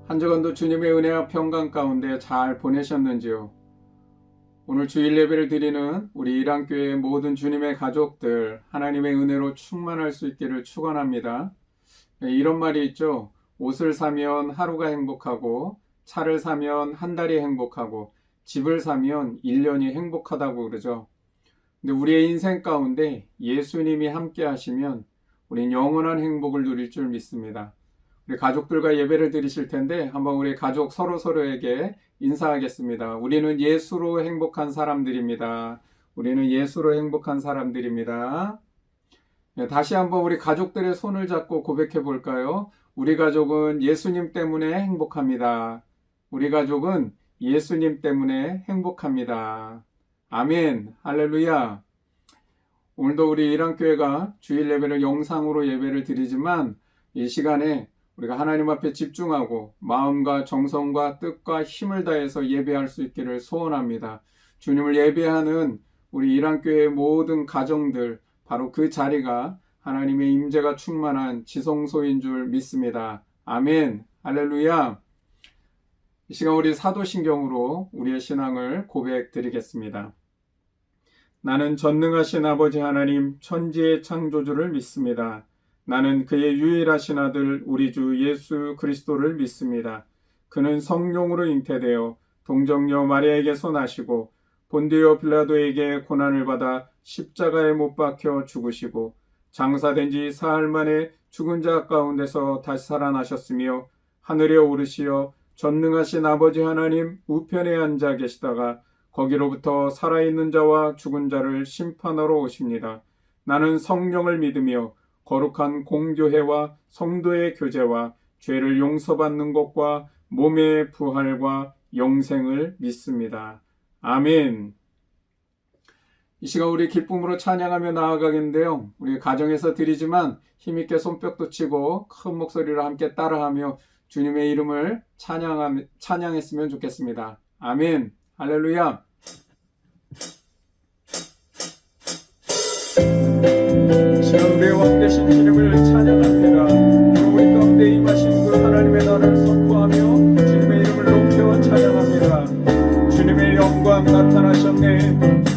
한 주간도 주님의 은혜와 평강 가운데 잘 보내셨는지요? 오늘 주일 예배를 드리는 우리 일양교회의 모든 주님의 가족들, 하나님의 은혜로 충만할 수 있기를 축원합니다. 이런 말이 있죠. 옷을 사면 하루가 행복하고, 차를 사면 한 달이 행복하고, 집을 사면 1년이 행복하다고 그러죠. 근데 우리의 인생 가운데 예수님이 함께 하시면 우린 영원한 행복을 누릴 줄 믿습니다. 우리 가족들과 예배를 드리실 텐데 한번 우리 가족 서로에게 인사하겠습니다. 우리는 예수로 행복한 사람들입니다. 우리는 예수로 행복한 사람들입니다. 다시 한번 우리 가족들의 손을 잡고 고백해 볼까요? 우리 가족은 예수님 때문에 행복합니다. 우리 가족은 예수님 때문에 행복합니다. 아멘. 할렐루야. 오늘도 우리 일양교회가 주일 예배를 영상으로 예배를 드리지만 이 시간에 우리가 하나님 앞에 집중하고 마음과 정성과 뜻과 힘을 다해서 예배할 수 있기를 소원합니다. 주님을 예배하는 우리 일양교회의 모든 가정들, 바로 그 자리가 하나님의 임재가 충만한 지성소인 줄 믿습니다. 아멘. 할렐루야. 이 시간 우리 사도신경으로 우리의 신앙을 고백드리겠습니다. 나는 전능하신 아버지 하나님 천지의 창조주를 믿습니다. 나는 그의 유일하신 아들 우리 주 예수 그리스도를 믿습니다. 그는 성령으로 잉태되어 동정녀 마리아에게서 나시고 본디오 빌라도에게 고난을 받아 십자가에 못 박혀 죽으시고 장사된 지 사흘 만에 죽은 자 가운데서 다시 살아나셨으며 하늘에 오르시어 전능하신 아버지 하나님 우편에 앉아 계시다가 거기로부터 살아있는 자와 죽은 자를 심판하러 오십니다. 나는 성령을 믿으며 거룩한 공교회와 성도의 교제와 죄를 용서받는 것과 몸의 부활과 영생을 믿습니다. 아멘. 이 시간 우리 기쁨으로 찬양하며 나아가겠는데요. 우리 가정에서 드리지만 힘있게 손뼉도 치고 큰 목소리로 함께 따라하며 주님의 이름을 찬양했으면 좋겠습니다. 아멘. 할렐루야. 시간 우리의 왕 되신 주님을 찬양합니다. 우리 가운데 임하신 그 하나님의 나라를 선포하며 주님의 이름을 높여 찬양합니다. 주님의 영광 나타나셨네.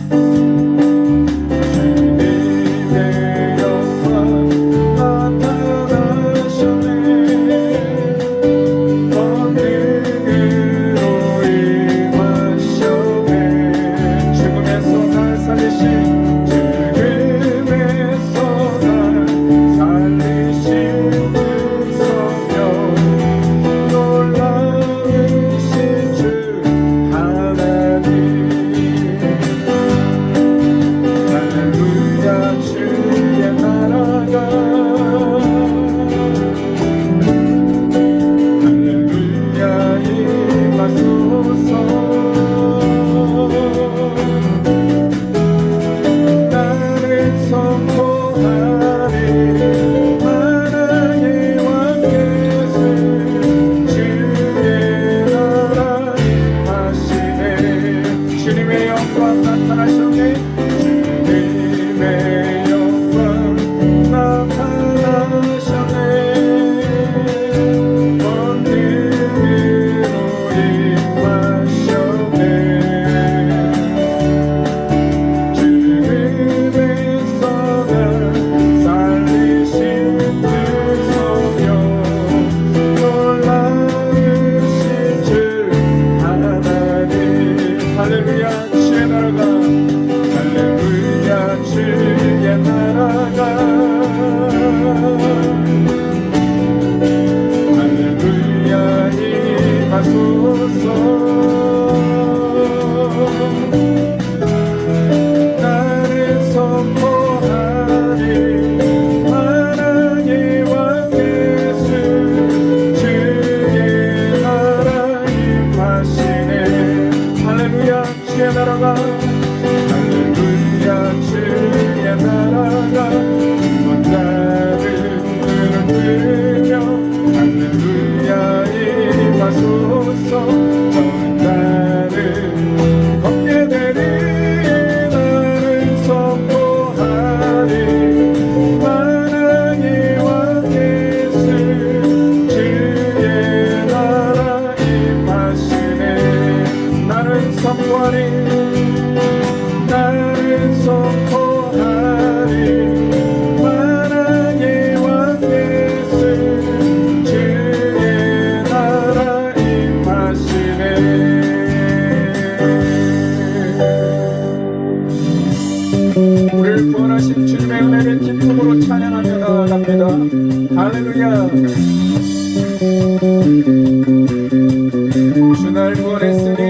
주 날 구원했으니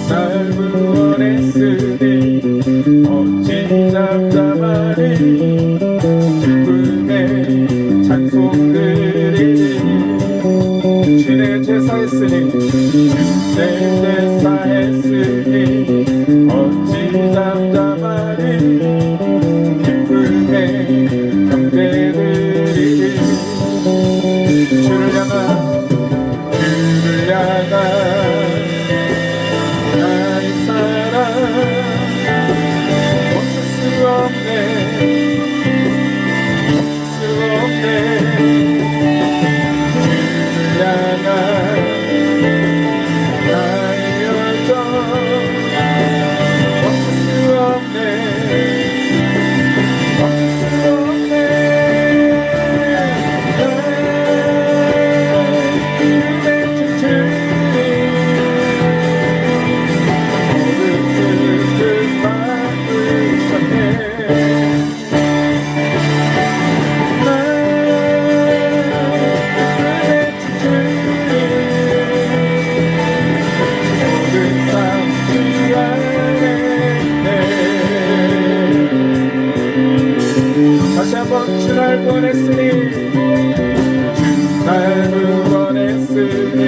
날 구원했으니 어찌 잠잠하리 기쁨의 찬송 드리니 주의 제사했으니 주의 제사했으니 어찌 잠잠하리 기쁨의 경배 드리니 주를 향한 나의 사랑 멈출 수 없네 멈출 수 없네 주를 향한 나의 열정 멈출 수 없네 멈출 수 없네 다시 한번 주 날 구원했으니 주 날 구원했으니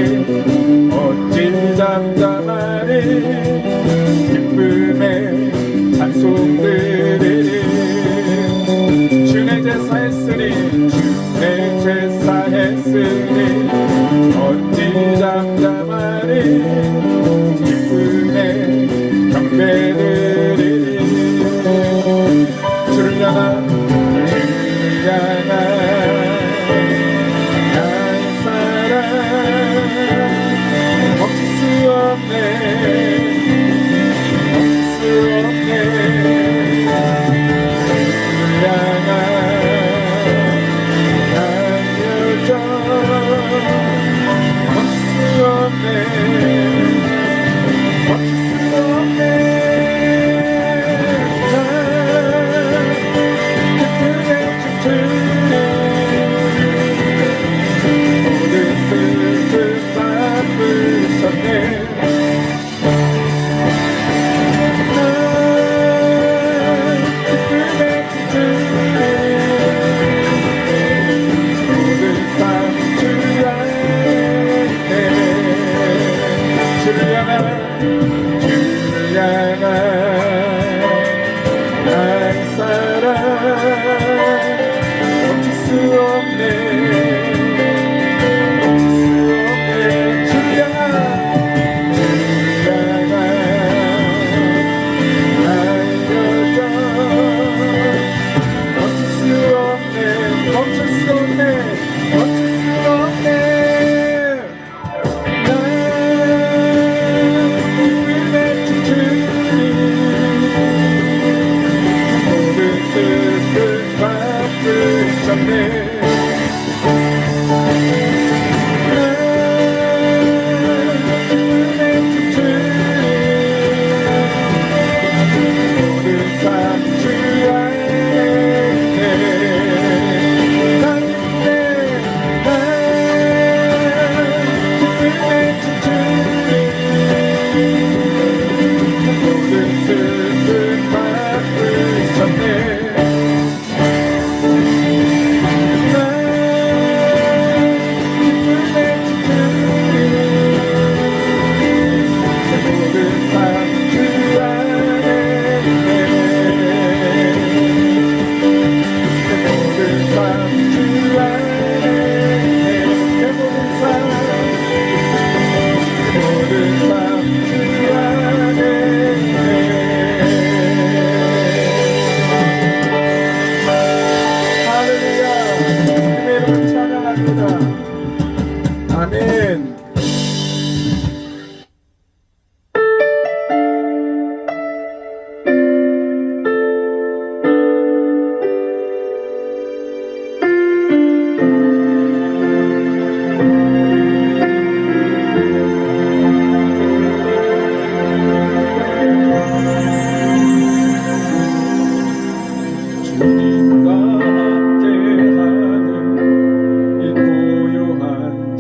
어찌 잠잠하리 기쁨의 찬송 드리리 주의 제사했으니 주의 제사했으니 어찌 잠잠하리 기쁨의 경배 드리리 주를 향한 나의 사랑 멈출 수 없네 멈출 수 없네 주를 향한 나의 열정 멈출 수 없네 멈출 수 없네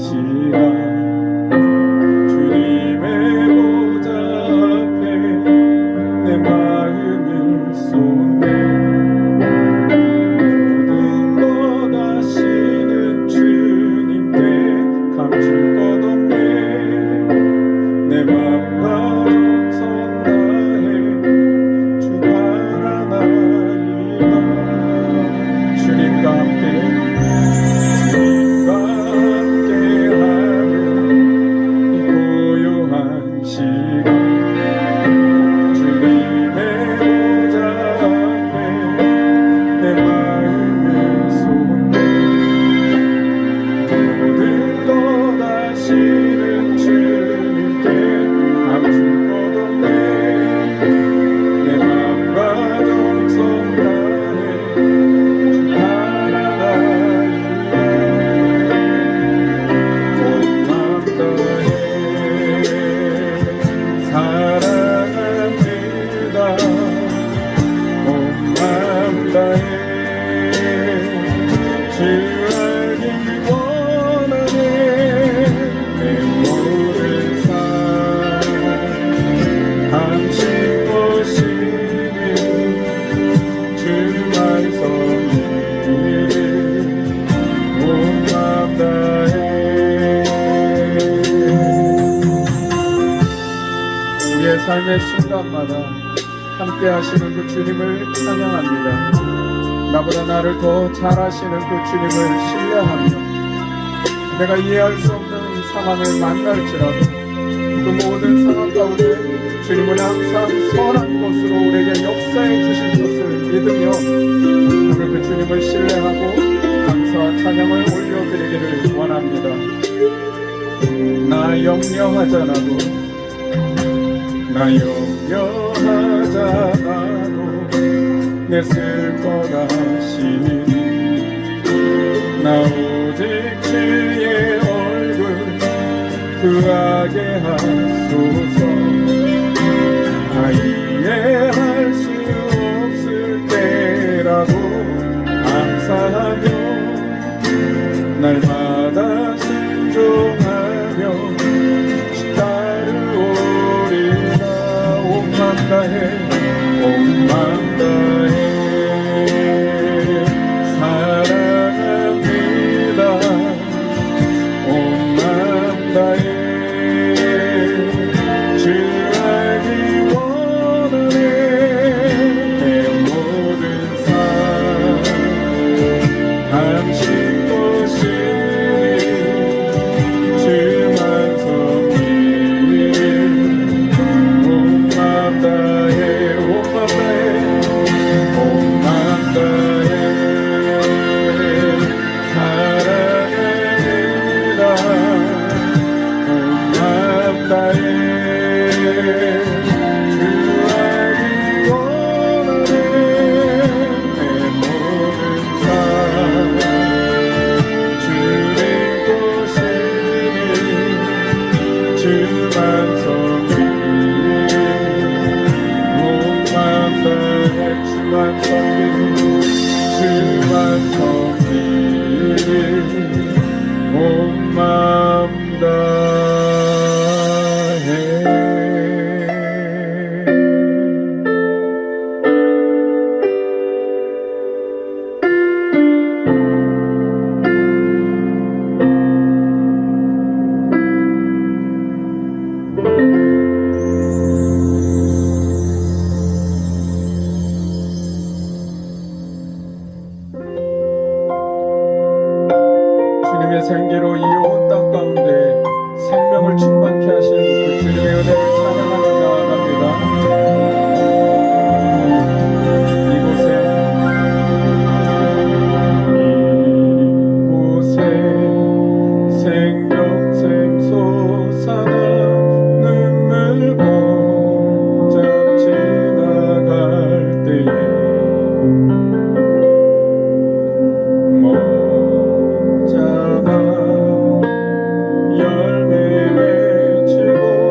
시간 삶의 순간마다 함께 하시는 그 주님을 찬양합니다. 나보다 나를 더 잘 아시는 그 주님을 신뢰하며 내가 이해할 수 없는 상황을 만날지라도 그 모든 상황 가운데 주님은 항상 선한 것으로 우리에게 역사해 주실 것을 믿으며 오늘 그 주님을 신뢰하고 감사와 찬양을 올려드리기를 원합니다. 나 염려하잖아도 나 염려하잖아도 내 슬 거라시니 나 오직 주의 얼굴 구하게 하소서. 다 이해할 수 없을 때라도 감사하며 날마다 순종하며 따르오리라. 온 맘 다해 온 맘 다해 사랑합니다. 온 맘 다해 주 알기 원하네. 내 모든 삶 당신 것이니 주만 섬기리. 온 맘 다해 온 맘 다해 온 맘 다해 사랑합니다. 온 맘 다해 주 알기 원하네. 내 모든 삶 주의 것이니 주만 섬기리. 온 맘 다해 주만 섬기리. 주만 섬기리. 온 맘 다해. 주님의 생기로 이 온 땅 가운데 생명을 충만케 하신 그 주님의 은혜를 찬양하며 나아갑니다. 이곳에 생명샘 솟아나 눈물 번쩍 지나갈 때에 열매 맺히고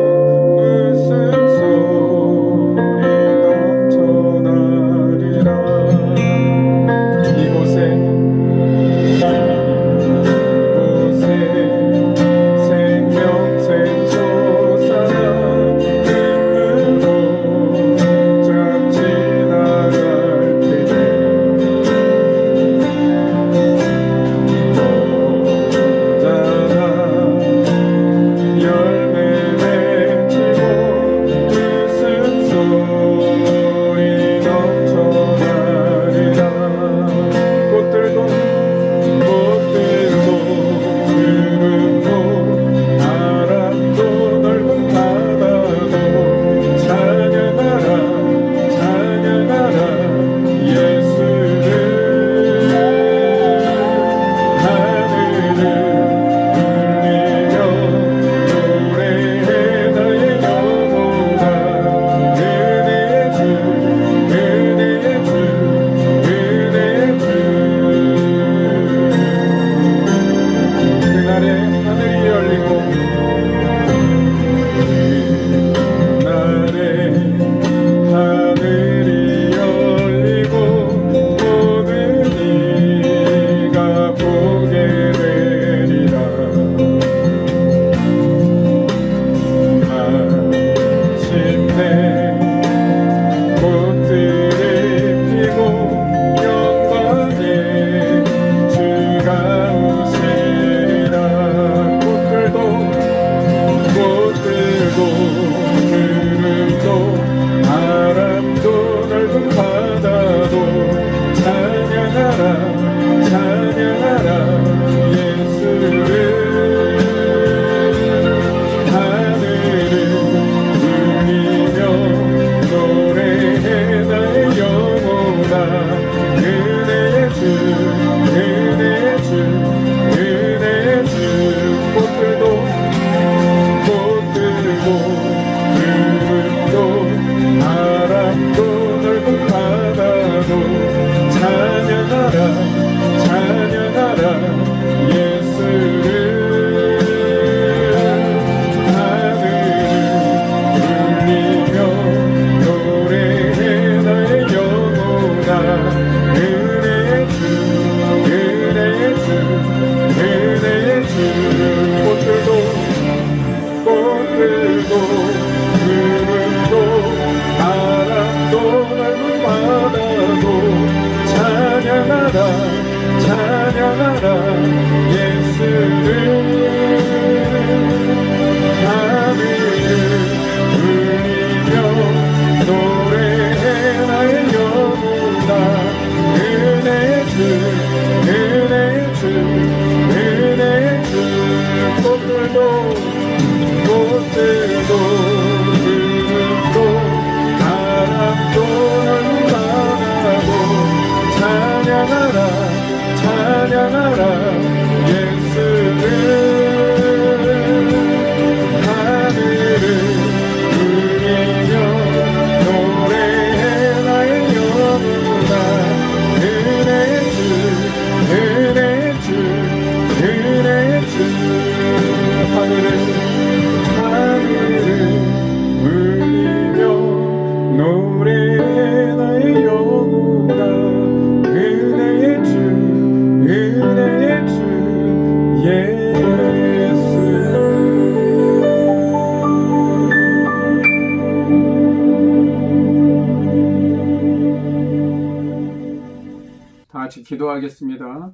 기도하겠습니다.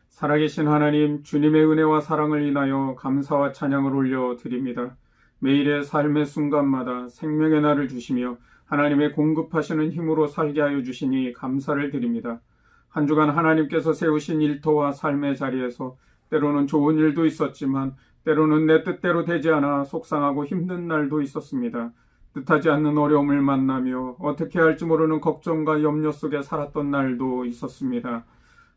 살아계신 하나님, 주님의 은혜와 사랑을 인하여 감사와 찬양을 올려드립니다. 매일의 삶의 순간마다 생명의 날을 주시며 하나님의 공급하시는 힘으로 살게 하여 주시니 감사를 드립니다. 한 주간 하나님께서 세우신 일터와 삶의 자리에서 때로는 좋은 일도 있었지만 때로는 내 뜻대로 되지 않아 속상하고 힘든 날도 있었습니다. 뜻하지 않는 어려움을 만나며 어떻게 할지 모르는 걱정과 염려 속에 살았던 날도 있었습니다.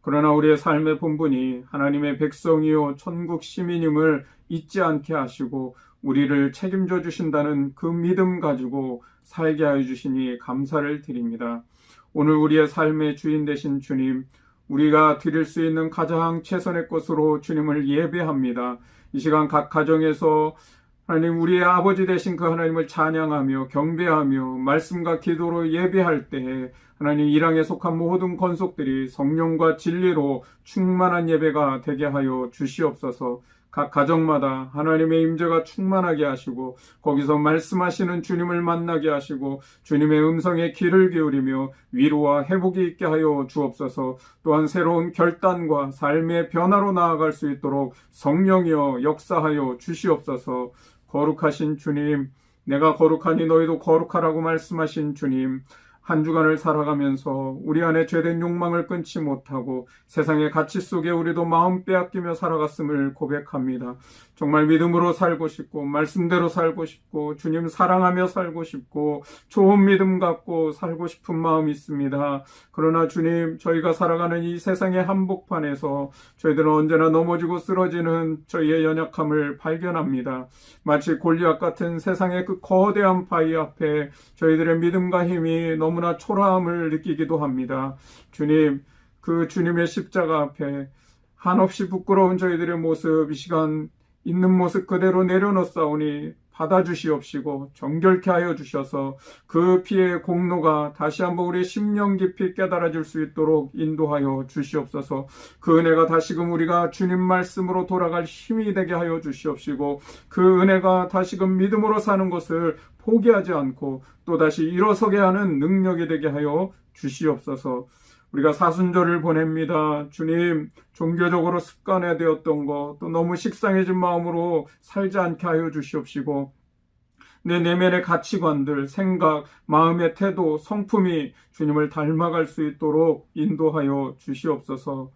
그러나 우리의 삶의 본분이 하나님의 백성이요 천국 시민임을 잊지 않게 하시고 우리를 책임져 주신다는 그 믿음 가지고 살게 하여 주시니 감사를 드립니다. 오늘 우리의 삶의 주인 되신 주님, 우리가 드릴 수 있는 가장 최선의 것으로 주님을 예배합니다. 이 시간 각 가정에서 하나님, 우리의 아버지 되신 그 하나님을 찬양하며 경배하며 말씀과 기도로 예배할 때에 하나님, 이 땅에 속한 모든 권속들이 성령과 진리로 충만한 예배가 되게 하여 주시옵소서. 각 가정마다 하나님의 임재가 충만하게 하시고 거기서 말씀하시는 주님을 만나게 하시고 주님의 음성에 귀를 기울이며 위로와 회복이 있게 하여 주옵소서. 또한 새로운 결단과 삶의 변화로 나아갈 수 있도록 성령이여 역사하여 주시옵소서. 거룩하신 주님, 내가 거룩하니 너희도 거룩하라고 말씀하신 주님, 한 주간을 살아가면서 우리 안에 죄된 욕망을 끊지 못하고 세상의 가치 속에 우리도 마음 빼앗기며 살아갔음을 고백합니다. 정말 믿음으로 살고 싶고 말씀대로 살고 싶고 주님 사랑하며 살고 싶고 좋은 믿음 갖고 살고 싶은 마음이 있습니다. 그러나 주님, 저희가 살아가는 이 세상의 한복판에서 저희들은 언제나 넘어지고 쓰러지는 저희의 연약함을 발견합니다. 마치 골리앗 같은 세상의 그 거대한 바위 앞에 저희들의 믿음과 힘이 너무나 초라함을 느끼기도 합니다. 주님, 그 주님의 십자가 앞에 한없이 부끄러운 저희들의 모습, 이 시간 있는 모습 그대로 내려놓사오니 받아주시옵시고 정결케 하여 주셔서 그 피의 공로가 다시 한번 우리의 심령 깊이 깨달아질 수 있도록 인도하여 주시옵소서. 그 은혜가 다시금 우리가 주님 말씀으로 돌아갈 힘이 되게 하여 주시옵시고 그 은혜가 다시금 믿음으로 사는 것을 포기하지 않고 또다시 일어서게 하는 능력이 되게 하여 주시옵소서. 우리가 사순절을 보냅니다. 주님, 종교적으로 습관화되었던 것, 또 너무 식상해진 마음으로 살지 않게 하여 주시옵시고 내 내면의 가치관들, 생각, 마음의 태도, 성품이 주님을 닮아갈 수 있도록 인도하여 주시옵소서.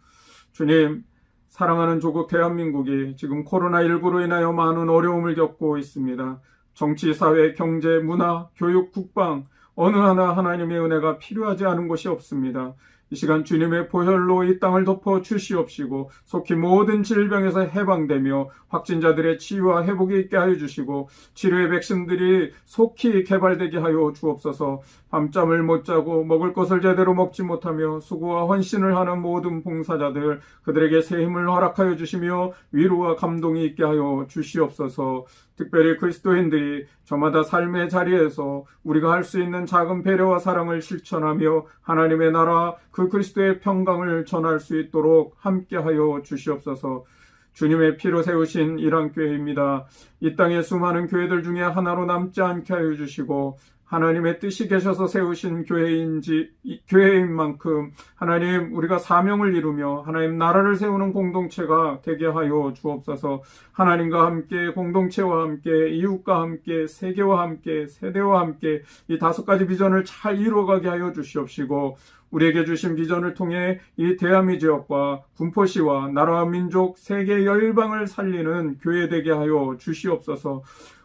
주님, 사랑하는 조국 대한민국이 지금 코로나19로 인하여 많은 어려움을 겪고 있습니다. 정치, 사회, 경제, 문화, 교육, 국방, 어느 하나 하나님의 은혜가 필요하지 않은 곳이 없습니다. 이 시간 주님의 보혈로 이 땅을 덮어 주시옵시고 속히 모든 질병에서 해방되며 확진자들의 치유와 회복이 있게 하여 주시고 치료의 백신들이 속히 개발되게 하여 주옵소서. 밤잠을 못 자고 먹을 것을 제대로 먹지 못하며 수고와 헌신을 하는 모든 봉사자들, 그들에게 새 힘을 허락하여 주시며 위로와 감동이 있게 하여 주시옵소서. 특별히 그리스도인들이 저마다 삶의 자리에서 우리가 할 수 있는 작은 배려와 사랑을 실천하며 하나님의 나라 그 그리스도의 평강을 전할 수 있도록 함께하여 주시옵소서. 주님의 피로 세우신 이랑교회입니다. 이 땅의 수많은 교회들 중에 하나로 남지 않게 하여 주시고 하나님의 뜻이 계셔서 세우신 교회인 만큼 하나님, 우리가 사명을 이루며 하나님 나라를 세우는 공동체가 되게 하여 주옵소서. 하나님과 함께, 공동체와 함께, 이웃과 함께, 세계와 함께, 세대와 함께 이 5가지 비전을 잘 이루어가게 하여 주시옵시고 우리에게 주신 비전을 통해 이 대한민 지역과 군포시와 나라와 민족, 세계 열방을 살리는 교회 되게 하여 주시옵소서.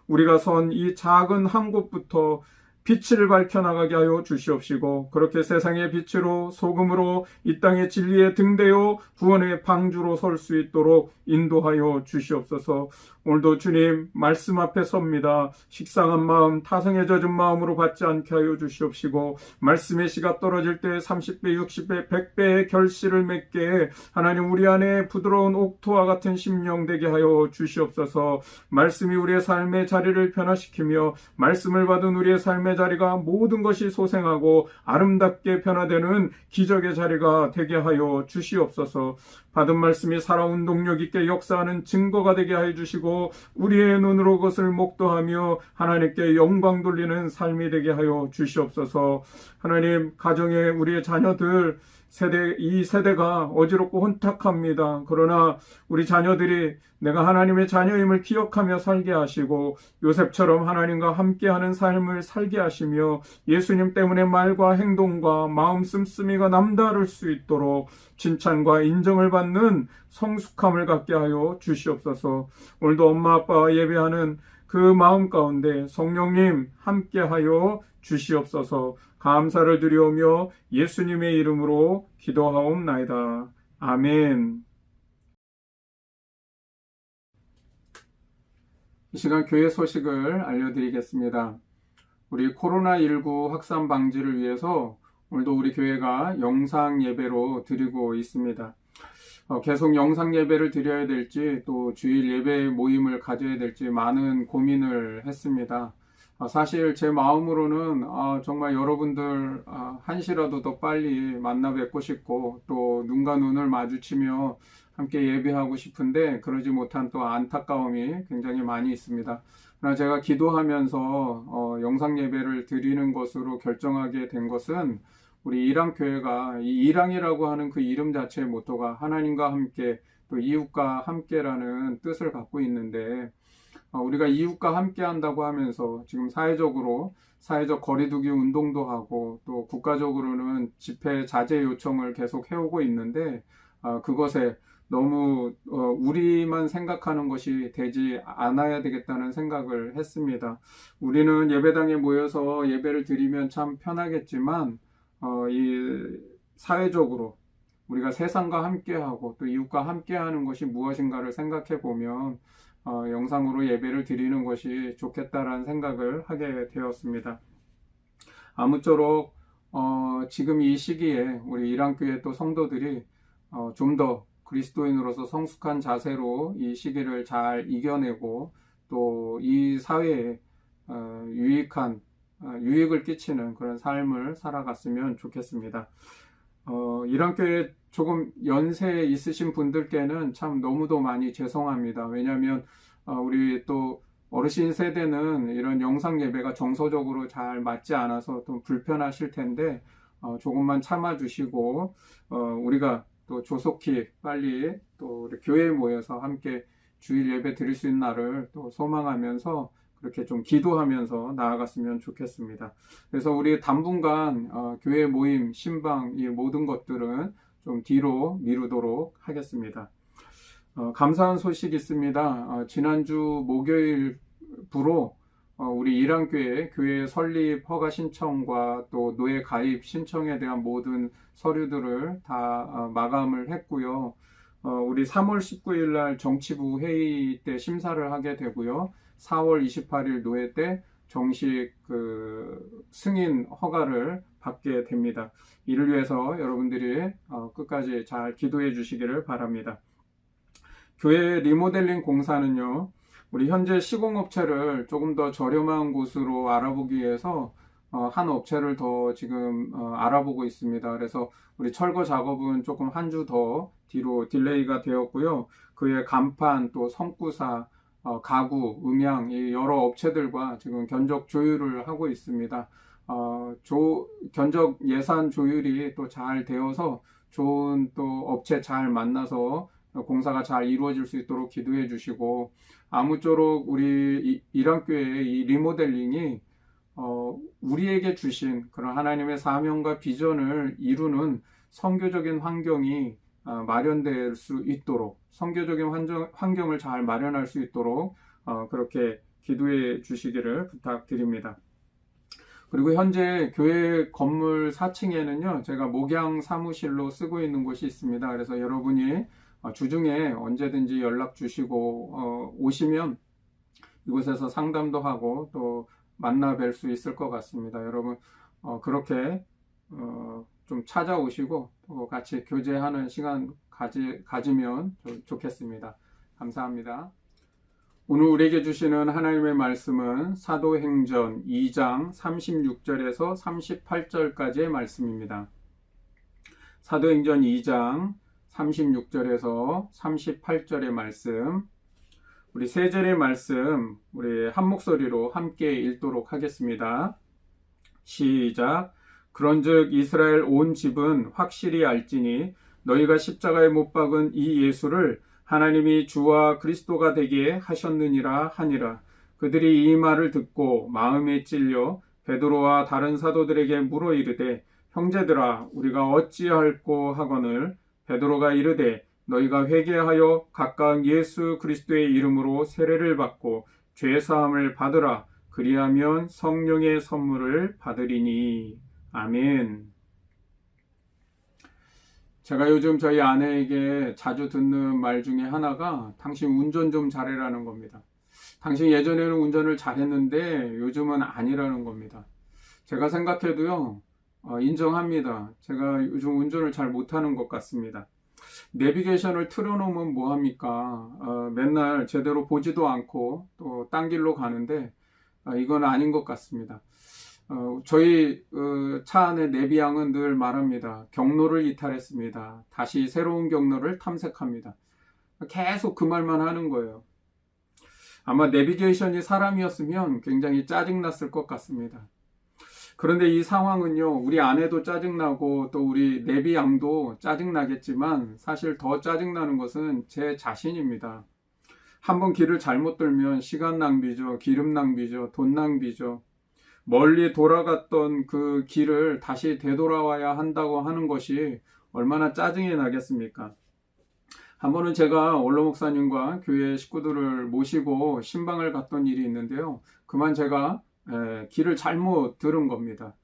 우리가 선 이 작은 한 곳부터 빛을 밝혀나가게 하여 주시옵시고 그렇게 세상의 빛으로 소금으로 이 땅의 진리의 등대요 구원의 방주로 설 수 있도록 인도하여 주시옵소서. 오늘도 주님 말씀 앞에 섭니다. 식상한 마음, 타성에 젖은 마음으로 받지 않게 하여 주시옵시고 말씀의 씨가 떨어질 때 30배, 60배, 100배의 결실을 맺게 하나님 우리 안에 부드러운 옥토와 같은 심령 되게 하여 주시옵소서. 말씀이 우리의 삶의 자리를 변화시키며 말씀을 받은 우리의 삶의 자리가 모든 것이 소생하고 아름답게 변화되는 기적의 자리가 되게 하여 주시옵소서. 받은 말씀이 살아온 동력 있게 역사하는 증거가 되게 하여 주시고 우리의 눈으로 그것을 목도하며 하나님께 영광 돌리는 삶이 되게 하여 주시옵소서. 하나님, 가정에 우리의 자녀들 이 세대가 어지럽고 혼탁합니다. 그러나 우리 자녀들이 내가 하나님의 자녀임을 기억하며 살게 하시고 요셉처럼 하나님과 함께하는 삶을 살게 하시며 예수님 때문에 말과 행동과 마음 씀씀이가 남다를 수 있도록 칭찬과 인정을 받는 성숙함을 갖게 하여 주시옵소서. 오늘도 엄마 아빠와 예배하는 그 마음 가운데 성령님 함께하여 주시옵소서. 감사를 드리오며 예수님의 이름으로 기도하옵나이다. 아멘. 이 시간 교회 소식을 알려드리겠습니다. 우리 코로나19 확산 방지를 위해서 오늘도 우리 교회가 영상 예배로 드리고 있습니다. 계속 영상 예배를 드려야 될지 또 주일 예배 모임을 가져야 될지 많은 고민을 했습니다. 사실 제 마음으로는 정말 여러분들 한시라도 더 빨리 만나 뵙고 싶고 또 눈과 눈을 마주치며 함께 예배하고 싶은데 그러지 못한 또 안타까움이 굉장히 많이 있습니다. 그러나 제가 기도하면서 영상 예배를 드리는 것으로 결정하게 된 것은 우리 이랑교회가 이 이랑이라고 하는 그 이름 자체의 모토가 하나님과 함께 또 이웃과 함께라는 뜻을 갖고 있는데 우리가 이웃과 함께 한다고 하면서 지금 사회적 거리두기 운동도 하고 또 국가적으로는 집회 자제 요청을 계속 해오고 있는데 그것에 너무 우리만 생각하는 것이 되지 않아야 되겠다는 생각을 했습니다. 우리는 예배당에 모여서 예배를 드리면 참 편하겠지만 이 사회적으로 우리가 세상과 함께하고 또 이웃과 함께하는 것이 무엇인가를 생각해 보면 영상으로 예배를 드리는 것이 좋겠다라는 생각을 하게 되었습니다. 아무쪼록 지금 이 시기에 우리 이랑교회 또 성도들이 좀 더 그리스도인으로서 성숙한 자세로 이 시기를 잘 이겨내고 또 이 사회에 유익을 끼치는 그런 삶을 살아갔으면 좋겠습니다. 이랑교회 조금 연세 있으신 분들께는 참 너무도 많이 죄송합니다. 왜냐하면 우리 또 어르신 세대는 이런 영상 예배가 정서적으로 잘 맞지 않아서 좀 불편하실 텐데 조금만 참아주시고 우리가 또 조속히 빨리 또 우리 교회에 모여서 함께 주일 예배 드릴 수 있는 날을 또 소망하면서 그렇게 좀 기도하면서 나아갔으면 좋겠습니다. 그래서 우리 당분간 교회 모임, 신방 이 모든 것들은 좀 뒤로 미루도록 하겠습니다. 감사한 소식이 있습니다. 지난주 목요일부로 우리 이랑교회 교회 설립 허가 신청과 또 노예 가입 신청에 대한 모든 서류들을 다 마감을 했고요. 우리 3월 19일 날 정치부 회의 때 심사를 하게 되고요. 4월 28일 노예 때 정식 승인 허가를 받게 됩니다. 이를 위해서 여러분들이 끝까지 잘 기도해 주시기를 바랍니다. 교회 리모델링 공사는요, 우리 현재 시공업체를 조금 더 저렴한 곳으로 알아보기 위해서 한 업체를 더 지금 알아보고 있습니다. 그래서 우리 철거 작업은 조금 한 주 더 뒤로 딜레이가 되었고요. 그의 간판, 또 성구사, 가구, 음향 이 여러 업체들과 지금 견적 조율을 하고 있습니다. 견적 예산 조율이 또 잘 되어서 좋은 또 업체 잘 만나서 공사가 잘 이루어질 수 있도록 기도해 주시고 아무쪼록 우리 이랑교회의 이 리모델링이 우리에게 주신 그런 하나님의 사명과 비전을 이루는 선교적인 환경이 마련될 수 있도록 선교적인 환경을 잘 마련할 수 있도록 그렇게 기도해 주시기를 부탁드립니다. 그리고 현재 교회 건물 4층에는요 제가 목양 사무실로 쓰고 있는 곳이 있습니다. 그래서 여러분이 주중에 언제든지 연락 주시고 오시면 이곳에서 상담도 하고 또 만나 뵐 수 있을 것 같습니다. 여러분 그렇게 좀 찾아오시고 또 같이 교제하는 시간 가지면 좋겠습니다. 감사합니다. 오늘 우리에게 주시는 하나님의 말씀은 사도행전 2장 36절에서 38절까지의 말씀입니다. 사도행전 2장 36절에서 38절의 말씀, 우리 세 절의 말씀 우리 한 목소리로 함께 읽도록 하겠습니다. 시작. 그런즉 이스라엘 온 집은 확실히 알지니 너희가 십자가에 못 박은 이 예수를 하나님이 주와 그리스도가 되게 하셨느니라 하니라. 그들이 이 말을 듣고 마음에 찔려 베드로와 다른 사도들에게 물어 이르되 형제들아 우리가 어찌할꼬 하거늘 베드로가 이르되 너희가 회개하여 가까운 예수 그리스도의 이름으로 세례를 받고 죄 사함을 받으라. 그리하면 성령의 선물을 받으리니. 아멘. 제가 요즘 저희 아내에게 자주 듣는 말 중에 하나가 당신 운전 좀 잘해라는 겁니다. 당신 예전에는 운전을 잘했는데 요즘은 아니라는 겁니다. 제가 생각해도요, 인정합니다. 제가 요즘 운전을 잘 못하는 것 같습니다. 내비게이션을 틀어놓으면 뭐합니까? 맨날 제대로 보지도 않고 또 딴 길로 가는데 이건 아닌 것 같습니다. 저희 차 안에 내비양은 늘 말합니다. 경로를 이탈했습니다. 다시 새로운 경로를 탐색합니다. 계속 그 말만 하는 거예요. 아마 내비게이션이 사람이었으면 굉장히 짜증났을 것 같습니다. 그런데 이 상황은요, 우리 아내도 짜증나고 또 우리 내비양도 짜증나겠지만 사실 더 짜증나는 것은 제 자신입니다. 한번 길을 잘못 들면 시간 낭비죠, 기름 낭비죠, 돈 낭비죠. 멀리 돌아갔던 그 길을 다시 되돌아와야 한다고 하는 것이 얼마나 짜증이 나겠습니까? 한 번은 제가 원로 목사님과 교회 식구들을 모시고 신방을 갔던 일이 있는데요. 그만 제가 길을 잘못 들은 겁니다.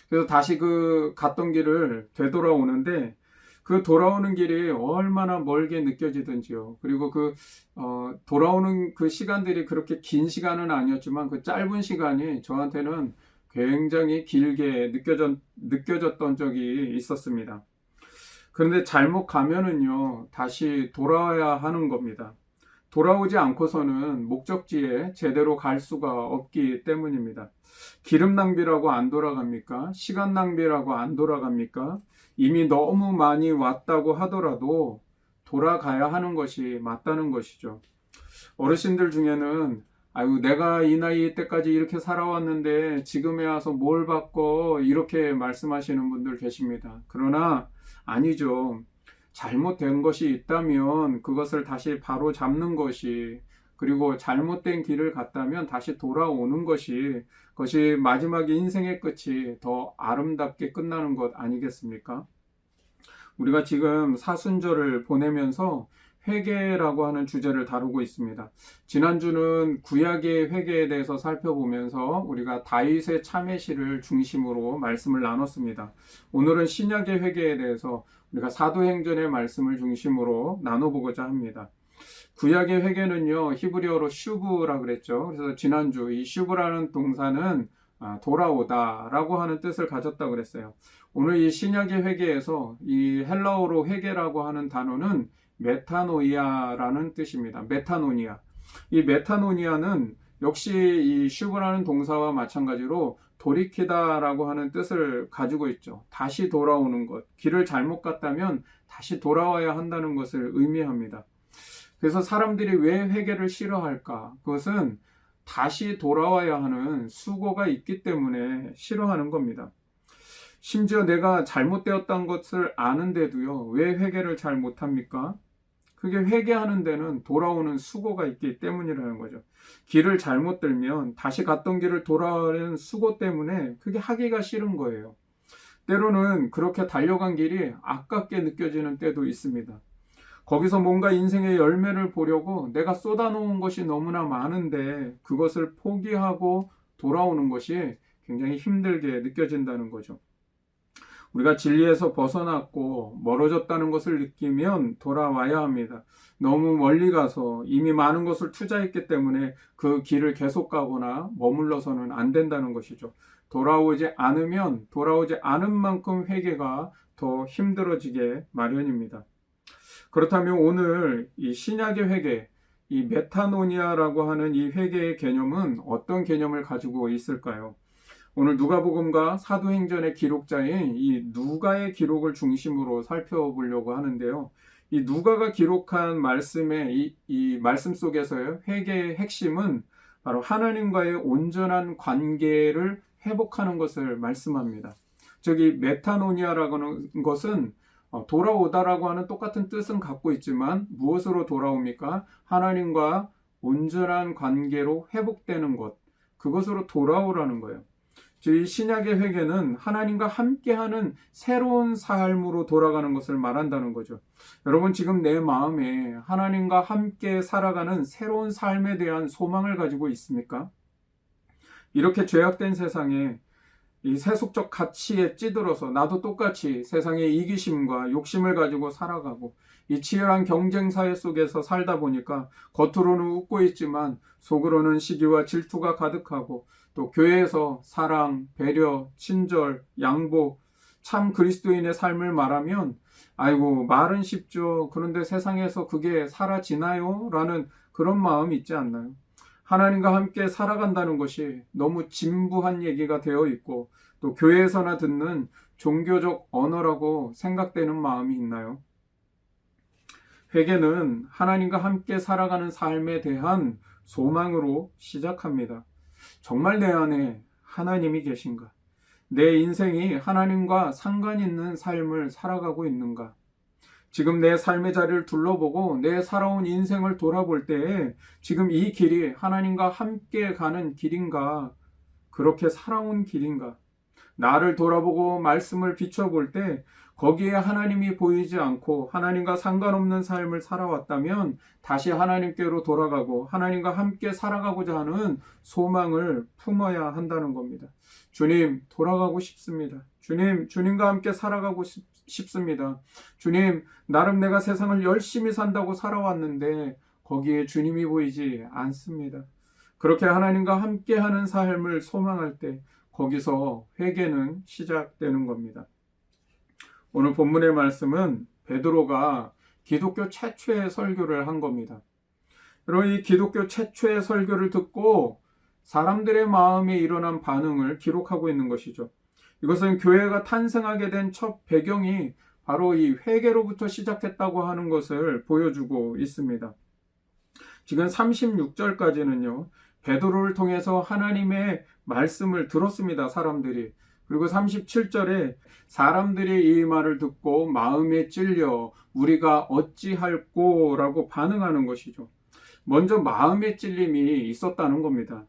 그래서 다시 그 갔던 길을 되돌아오는데 그 돌아오는 길이 얼마나 멀게 느껴지던지요. 그리고 돌아오는 그 시간들이 그렇게 긴 시간은 아니었지만 그 짧은 시간이 저한테는 굉장히 길게 느껴졌던 적이 있었습니다. 그런데 잘못 가면은요, 다시 돌아와야 하는 겁니다. 돌아오지 않고서는 목적지에 제대로 갈 수가 없기 때문입니다. 기름 낭비라고 안 돌아갑니까? 시간 낭비라고 안 돌아갑니까? 이미 너무 많이 왔다고 하더라도 돌아가야 하는 것이 맞다는 것이죠. 어르신들 중에는 아유 내가 이 나이 때까지 이렇게 살아왔는데 지금에 와서 뭘 바꿔 이렇게 말씀하시는 분들 계십니다. 그러나 아니죠. 잘못된 것이 있다면 그것을 다시 바로 잡는 것이, 그리고 잘못된 길을 갔다면 다시 돌아오는 것이, 그것이 마지막에 인생의 끝이 더 아름답게 끝나는 것 아니겠습니까? 우리가 지금 사순절을 보내면서 회개라고 하는 주제를 다루고 있습니다. 지난주는 구약의 회개에 대해서 살펴보면서 우리가 다윗의 참회시를 중심으로 말씀을 나눴습니다. 오늘은 신약의 회개에 대해서 우리가 사도행전의 말씀을 중심으로 나눠보고자 합니다. 구약의 회개는요, 히브리어로 슈브라 그랬죠. 그래서 지난주 이 슈브라는 동사는 돌아오다라고 하는 뜻을 가졌다 그랬어요. 오늘 이 신약의 회개에서 이 헬라어로 회개라고 하는 단어는 메타노이아라는 뜻입니다. 메타노니아. 이 메타노니아는 역시 이 슈브라는 동사와 마찬가지로 돌이키다라고 하는 뜻을 가지고 있죠. 다시 돌아오는 것. 길을 잘못 갔다면 다시 돌아와야 한다는 것을 의미합니다. 그래서 사람들이 왜 회개를 싫어할까? 그것은 다시 돌아와야 하는 수고가 있기 때문에 싫어하는 겁니다. 심지어 내가 잘못되었다는 것을 아는데도요, 왜 회개를 잘 못합니까? 그게 회개하는 데는 돌아오는 수고가 있기 때문이라는 거죠. 길을 잘못 들면 다시 갔던 길을 돌아오는 수고 때문에 그게 하기가 싫은 거예요. 때로는 그렇게 달려간 길이 아깝게 느껴지는 때도 있습니다. 거기서 뭔가 인생의 열매를 보려고 내가 쏟아놓은 것이 너무나 많은데 그것을 포기하고 돌아오는 것이 굉장히 힘들게 느껴진다는 거죠. 우리가 진리에서 벗어났고 멀어졌다는 것을 느끼면 돌아와야 합니다. 너무 멀리 가서 이미 많은 것을 투자했기 때문에 그 길을 계속 가거나 머물러서는 안 된다는 것이죠. 돌아오지 않은 만큼 회개가 더 힘들어지게 마련입니다. 그렇다면 오늘 이 신약의 회개, 이 메타노니아라고 하는 이 회개의 개념은 어떤 개념을 가지고 있을까요? 오늘 누가복음과 사도행전의 기록자인 이 누가의 기록을 중심으로 살펴보려고 하는데요. 이 누가가 기록한 말씀의 이 말씀 속에서의 회개의 핵심은 바로 하나님과의 온전한 관계를 회복하는 것을 말씀합니다. 저기 메타노니아라고 하는 것은 돌아오다라고 하는 똑같은 뜻은 갖고 있지만 무엇으로 돌아옵니까? 하나님과 온전한 관계로 회복되는 것, 그것으로 돌아오라는 거예요. 이 신약의 회개는 하나님과 함께하는 새로운 삶으로 돌아가는 것을 말한다는 거죠. 여러분, 지금 내 마음에 하나님과 함께 살아가는 새로운 삶에 대한 소망을 가지고 있습니까? 이렇게 죄악된 세상에 이 세속적 가치에 찌들어서 나도 똑같이 세상의 이기심과 욕심을 가지고 살아가고 이 치열한 경쟁 사회 속에서 살다 보니까 겉으로는 웃고 있지만 속으로는 시기와 질투가 가득하고 또 교회에서 사랑, 배려, 친절, 양보, 참 그리스도인의 삶을 말하면 아이고 말은 쉽죠. 그런데 세상에서 그게 사라지나요? 라는 그런 마음이 있지 않나요? 하나님과 함께 살아간다는 것이 너무 진부한 얘기가 되어 있고 또 교회에서나 듣는 종교적 언어라고 생각되는 마음이 있나요? 회개는 하나님과 함께 살아가는 삶에 대한 소망으로 시작합니다. 정말 내 안에 하나님이 계신가? 내 인생이 하나님과 상관 있는 삶을 살아가고 있는가? 지금 내 삶의 자리를 둘러보고 내 살아온 인생을 돌아볼 때에 지금 이 길이 하나님과 함께 가는 길인가? 그렇게 살아온 길인가? 나를 돌아보고 말씀을 비춰볼 때 거기에 하나님이 보이지 않고 하나님과 상관없는 삶을 살아왔다면 다시 하나님께로 돌아가고 하나님과 함께 살아가고자 하는 소망을 품어야 한다는 겁니다. 주님, 돌아가고 싶습니다. 주님, 주님과 함께 살아가고 싶습니다. 주님, 나름 내가 세상을 열심히 산다고 살아왔는데 거기에 주님이 보이지 않습니다. 그렇게 하나님과 함께하는 삶을 소망할 때 거기서 회개는 시작되는 겁니다. 오늘 본문의 말씀은 베드로가 기독교 최초의 설교를 한 겁니다. 여러분, 이 기독교 최초의 설교를 듣고 사람들의 마음에 일어난 반응을 기록하고 있는 것이죠. 이것은 교회가 탄생하게 된 첫 배경이 바로 이 회개로부터 시작했다고 하는 것을 보여주고 있습니다. 지금 36절까지는요. 베드로를 통해서 하나님의 말씀을 들었습니다. 사람들이. 그리고 37절에 사람들이 이 말을 듣고 마음에 찔려 우리가 어찌할꼬 라고 반응하는 것이죠. 먼저 마음의 찔림이 있었다는 겁니다.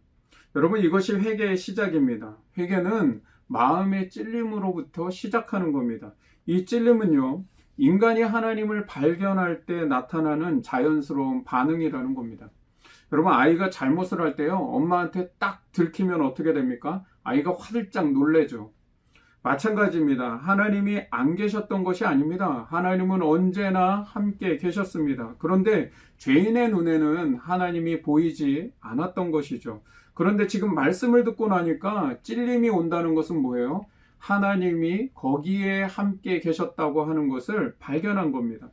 여러분, 이것이 회개의 시작입니다. 회개는 마음의 찔림으로부터 시작하는 겁니다. 이 찔림은요, 인간이 하나님을 발견할 때 나타나는 자연스러운 반응이라는 겁니다. 여러분, 아이가 잘못을 할 때요, 엄마한테 딱 들키면 어떻게 됩니까? 아이가 화들짝 놀래죠. 마찬가지입니다. 하나님이 안 계셨던 것이 아닙니다. 하나님은 언제나 함께 계셨습니다. 그런데 죄인의 눈에는 하나님이 보이지 않았던 것이죠. 그런데 지금 말씀을 듣고 나니까 찔림이 온다는 것은 뭐예요? 하나님이 거기에 함께 계셨다고 하는 것을 발견한 겁니다.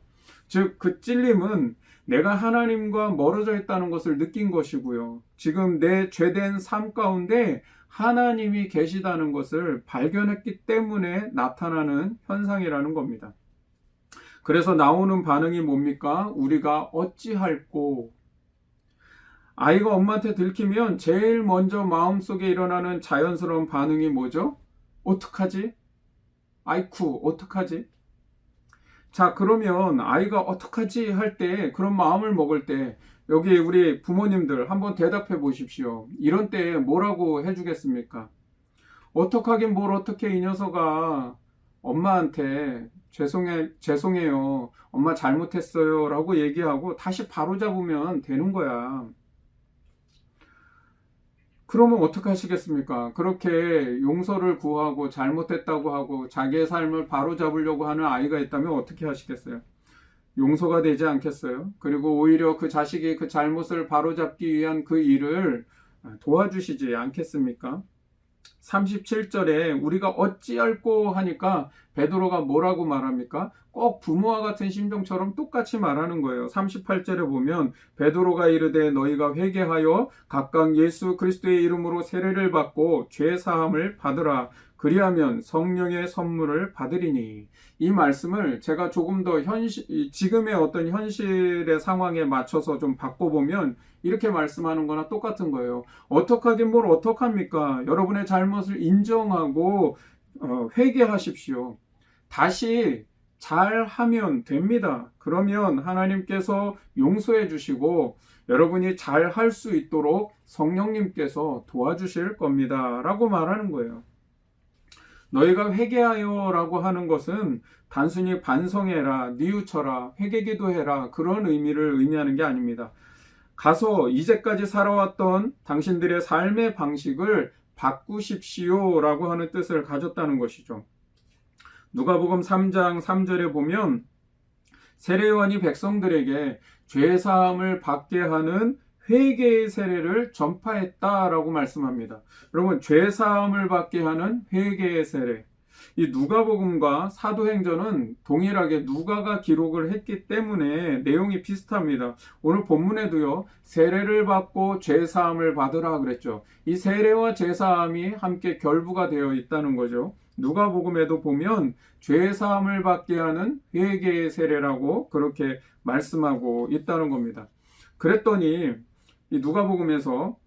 즉, 그 찔림은 내가 하나님과 멀어져 있다는 것을 느낀 것이고요. 지금 내 죄된 삶 가운데 하나님이 계시다는 것을 발견했기 때문에 나타나는 현상이라는 겁니다. 그래서 나오는 반응이 뭡니까? 우리가 어찌할꼬? 아이가 엄마한테 들키면 제일 먼저 마음속에 일어나는 자연스러운 반응이 뭐죠? 어떡하지? 아이쿠, 어떡하지? 자, 그러면 아이가 어떡하지 할 때, 그런 마음을 먹을 때 여기 우리 부모님들 한번 대답해 보십시오. 이런 때 뭐라고 해주겠습니까? 어떡하긴 뭘 어떻게 이 녀석아, 엄마한테 죄송해요. 엄마 잘못했어요. 라고 얘기하고 다시 바로잡으면 되는 거야. 그러면 어떻게 하시겠습니까? 그렇게 용서를 구하고 잘못했다고 하고 자기의 삶을 바로잡으려고 하는 아이가 있다면 어떻게 하시겠어요? 용서가 되지 않겠어요? 그리고 오히려 그 자식이 그 잘못을 바로잡기 위한 그 일을 도와주시지 않겠습니까? 37절에 우리가 어찌할꼬 하니까 베드로가 뭐라고 말합니까? 꼭 부모와 같은 심정처럼 똑같이 말하는 거예요. 38절에 보면 베드로가 이르되 너희가 회개하여 각각 예수 그리스도의 이름으로 세례를 받고 죄 사함을 받으라. 그리하면 성령의 선물을 받으리니. 이 말씀을 제가 조금 더 지금의 어떤 현실의 상황에 맞춰서 좀 바꿔보면 이렇게 말씀하는 거나 똑같은 거예요. 어떡하긴 뭘 어떡합니까? 여러분의 잘못을 인정하고 회개하십시오. 다시 잘하면 됩니다. 그러면 하나님께서 용서해 주시고 여러분이 잘 할 수 있도록 성령님께서 도와주실 겁니다. 라고 말하는 거예요. 너희가 회개하여 라고 하는 것은 단순히 반성해라, 뉘우쳐라, 회개기도해라 그런 의미를 의미하는 게 아닙니다. 가서 이제까지 살아왔던 당신들의 삶의 방식을 바꾸십시오 라고 하는 뜻을 가졌다는 것이죠. 누가복음 3장 3절에 보면 세례요한이 백성들에게 죄사함을 받게 하는 회개의 세례를 전파했다라고 말씀합니다. 여러분, 죄사함을 받게 하는 회개의 세례. 이 누가복음과 사도행전은 동일하게 누가가 기록을 했기 때문에 내용이 비슷합니다. 오늘 본문에도요, 세례를 받고 죄사함을 받으라 그랬죠. 이 세례와 죄사함이 함께 결부가 되어 있다는 거죠. 누가복음에도 보면 죄사함을 받게 하는 회개의 세례라고 그렇게 말씀하고 있다는 겁니다. 그랬더니 이 누가복음에서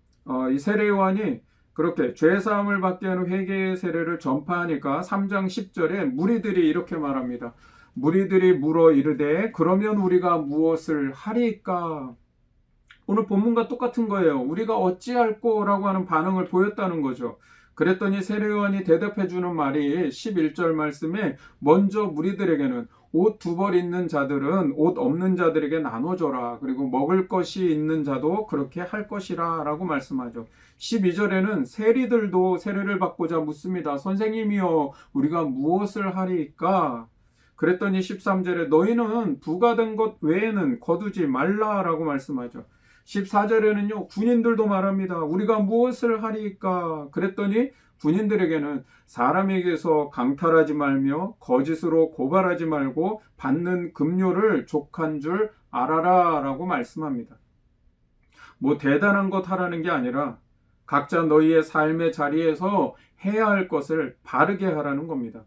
이 세례 요한이 그렇게 죄사함을 받게 하는 회개의 세례를 전파하니까 3장 10절에 무리들이 이렇게 말합니다. 무리들이 물어 이르되 그러면 우리가 무엇을 하리까? 오늘 본문과 똑같은 거예요. 우리가 어찌할꼬라고 하는 반응을 보였다는 거죠. 그랬더니 세례 요한이 대답해 주는 말이 11절 말씀에 먼저 무리들에게는 옷 2벌 있는 자들은 옷 없는 자들에게 나눠줘라. 그리고 먹을 것이 있는 자도 그렇게 할 것이라 라고 말씀하죠. 12절에는 세리들도 세례를 받고자 묻습니다. 선생님이여 우리가 무엇을 하리까? 그랬더니 13절에 너희는 부가된 것 외에는 거두지 말라라고 말씀하죠. 14절에는요, 군인들도 말합니다. 우리가 무엇을 하리까? 그랬더니 군인들에게는 사람에게서 강탈하지 말며 거짓으로 고발하지 말고 받는 급료를 족한 줄 알아라 라고 말씀합니다. 뭐 대단한 것 하라는 게 아니라 각자 너희의 삶의 자리에서 해야 할 것을 바르게 하라는 겁니다.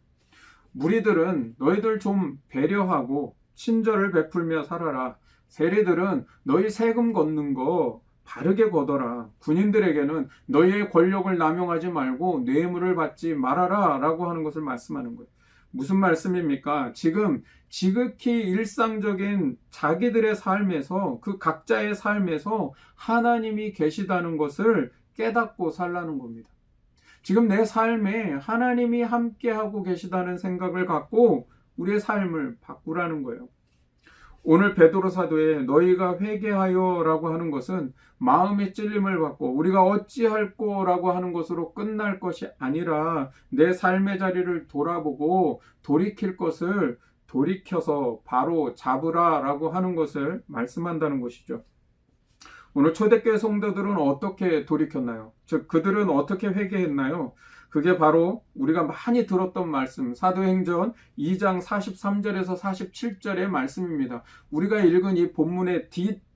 무리들은 너희들 좀 배려하고 친절을 베풀며 살아라. 세리들은 너희 세금 걷는 거 바르게 걷어라. 군인들에게는 너희의 권력을 남용하지 말고 뇌물을 받지 말아라 라고 하는 것을 말씀하는 거예요. 무슨 말씀입니까? 지금 지극히 일상적인 자기들의 삶에서 그 각자의 삶에서 하나님이 계시다는 것을 깨닫고 살라는 겁니다. 지금 내 삶에 하나님이 함께하고 계시다는 생각을 갖고 우리의 삶을 바꾸라는 거예요. 오늘 베드로 사도에 너희가 회개하여 라고 하는 것은 마음의 찔림을 받고 우리가 어찌할꼬 라고 하는 것으로 끝날 것이 아니라 내 삶의 자리를 돌아보고 돌이킬 것을 돌이켜서 바로 잡으라 라고 하는 것을 말씀한다는 것이죠. 오늘 초대교회 성도들은 어떻게 돌이켰나요? 즉 그들은 어떻게 회개했나요? 그게 바로 우리가 많이 들었던 말씀 사도행전 2장 43절에서 47절의 말씀입니다. 우리가 읽은 이 본문의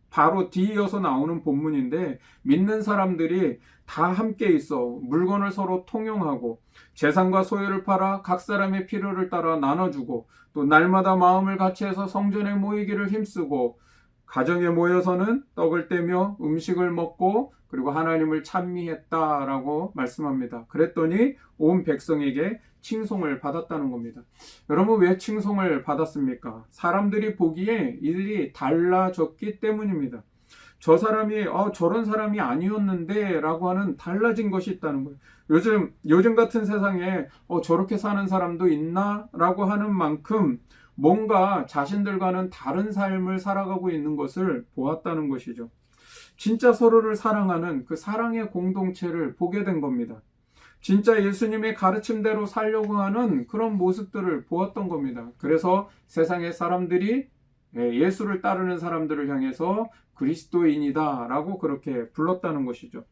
바로 뒤이어서 나오는 본문인데 믿는 사람들이 다 함께 있어 물건을 서로 통용하고 재산과 소유를 팔아 각 사람의 필요를 따라 나눠주고 또 날마다 마음을 같이해서 성전에 모이기를 힘쓰고 가정에 모여서는 떡을 떼며 음식을 먹고 그리고 하나님을 찬미했다라고 말씀합니다. 그랬더니 온 백성에게 칭송을 받았다는 겁니다. 여러분 왜 칭송을 받았습니까? 사람들이 보기에 이들이 달라졌기 때문입니다. 저 사람이 저런 사람이 아니었는데 라고 하는 달라진 것이 있다는 거예요. 요즘 같은 세상에 저렇게 사는 사람도 있나? 라고 하는 만큼 뭔가 자신들과는 다른 삶을 살아가고 있는 것을 보았다는 것이죠. 진짜 서로를 사랑하는 그 사랑의 공동체를 보게 된 겁니다. 진짜 예수님의 가르침대로 살려고 하는 그런 모습들을 보았던 겁니다. 그래서 세상의 사람들이 예수를 따르는 사람들을 향해서 그리스도인이다 라고 그렇게 불렀다는 것이죠.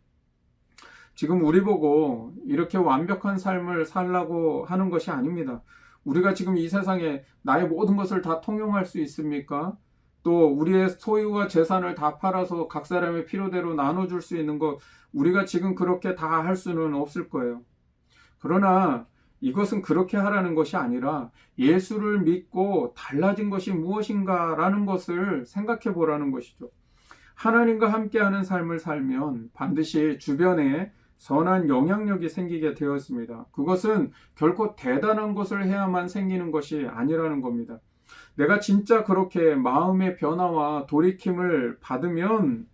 지금 우리 보고 이렇게 완벽한 삶을 살라고 하는 것이 아닙니다. 우리가 지금 이 세상에 나의 모든 것을 다 통용할 수 있습니까? 또 우리의 소유와 재산을 다 팔아서 각 사람의 필요대로 나눠줄 수 있는 것 우리가 지금 그렇게 다 할 수는 없을 거예요. 그러나 이것은 그렇게 하라는 것이 아니라 예수를 믿고 달라진 것이 무엇인가라는 것을 생각해 보라는 것이죠. 하나님과 함께하는 삶을 살면 반드시 주변에 선한 영향력이 생기게 되었습니다. 그것은 결코 대단한 것을 해야만 생기는 것이 아니라는 겁니다. 내가 진짜 그렇게 마음의 변화와 돌이킴을 받으면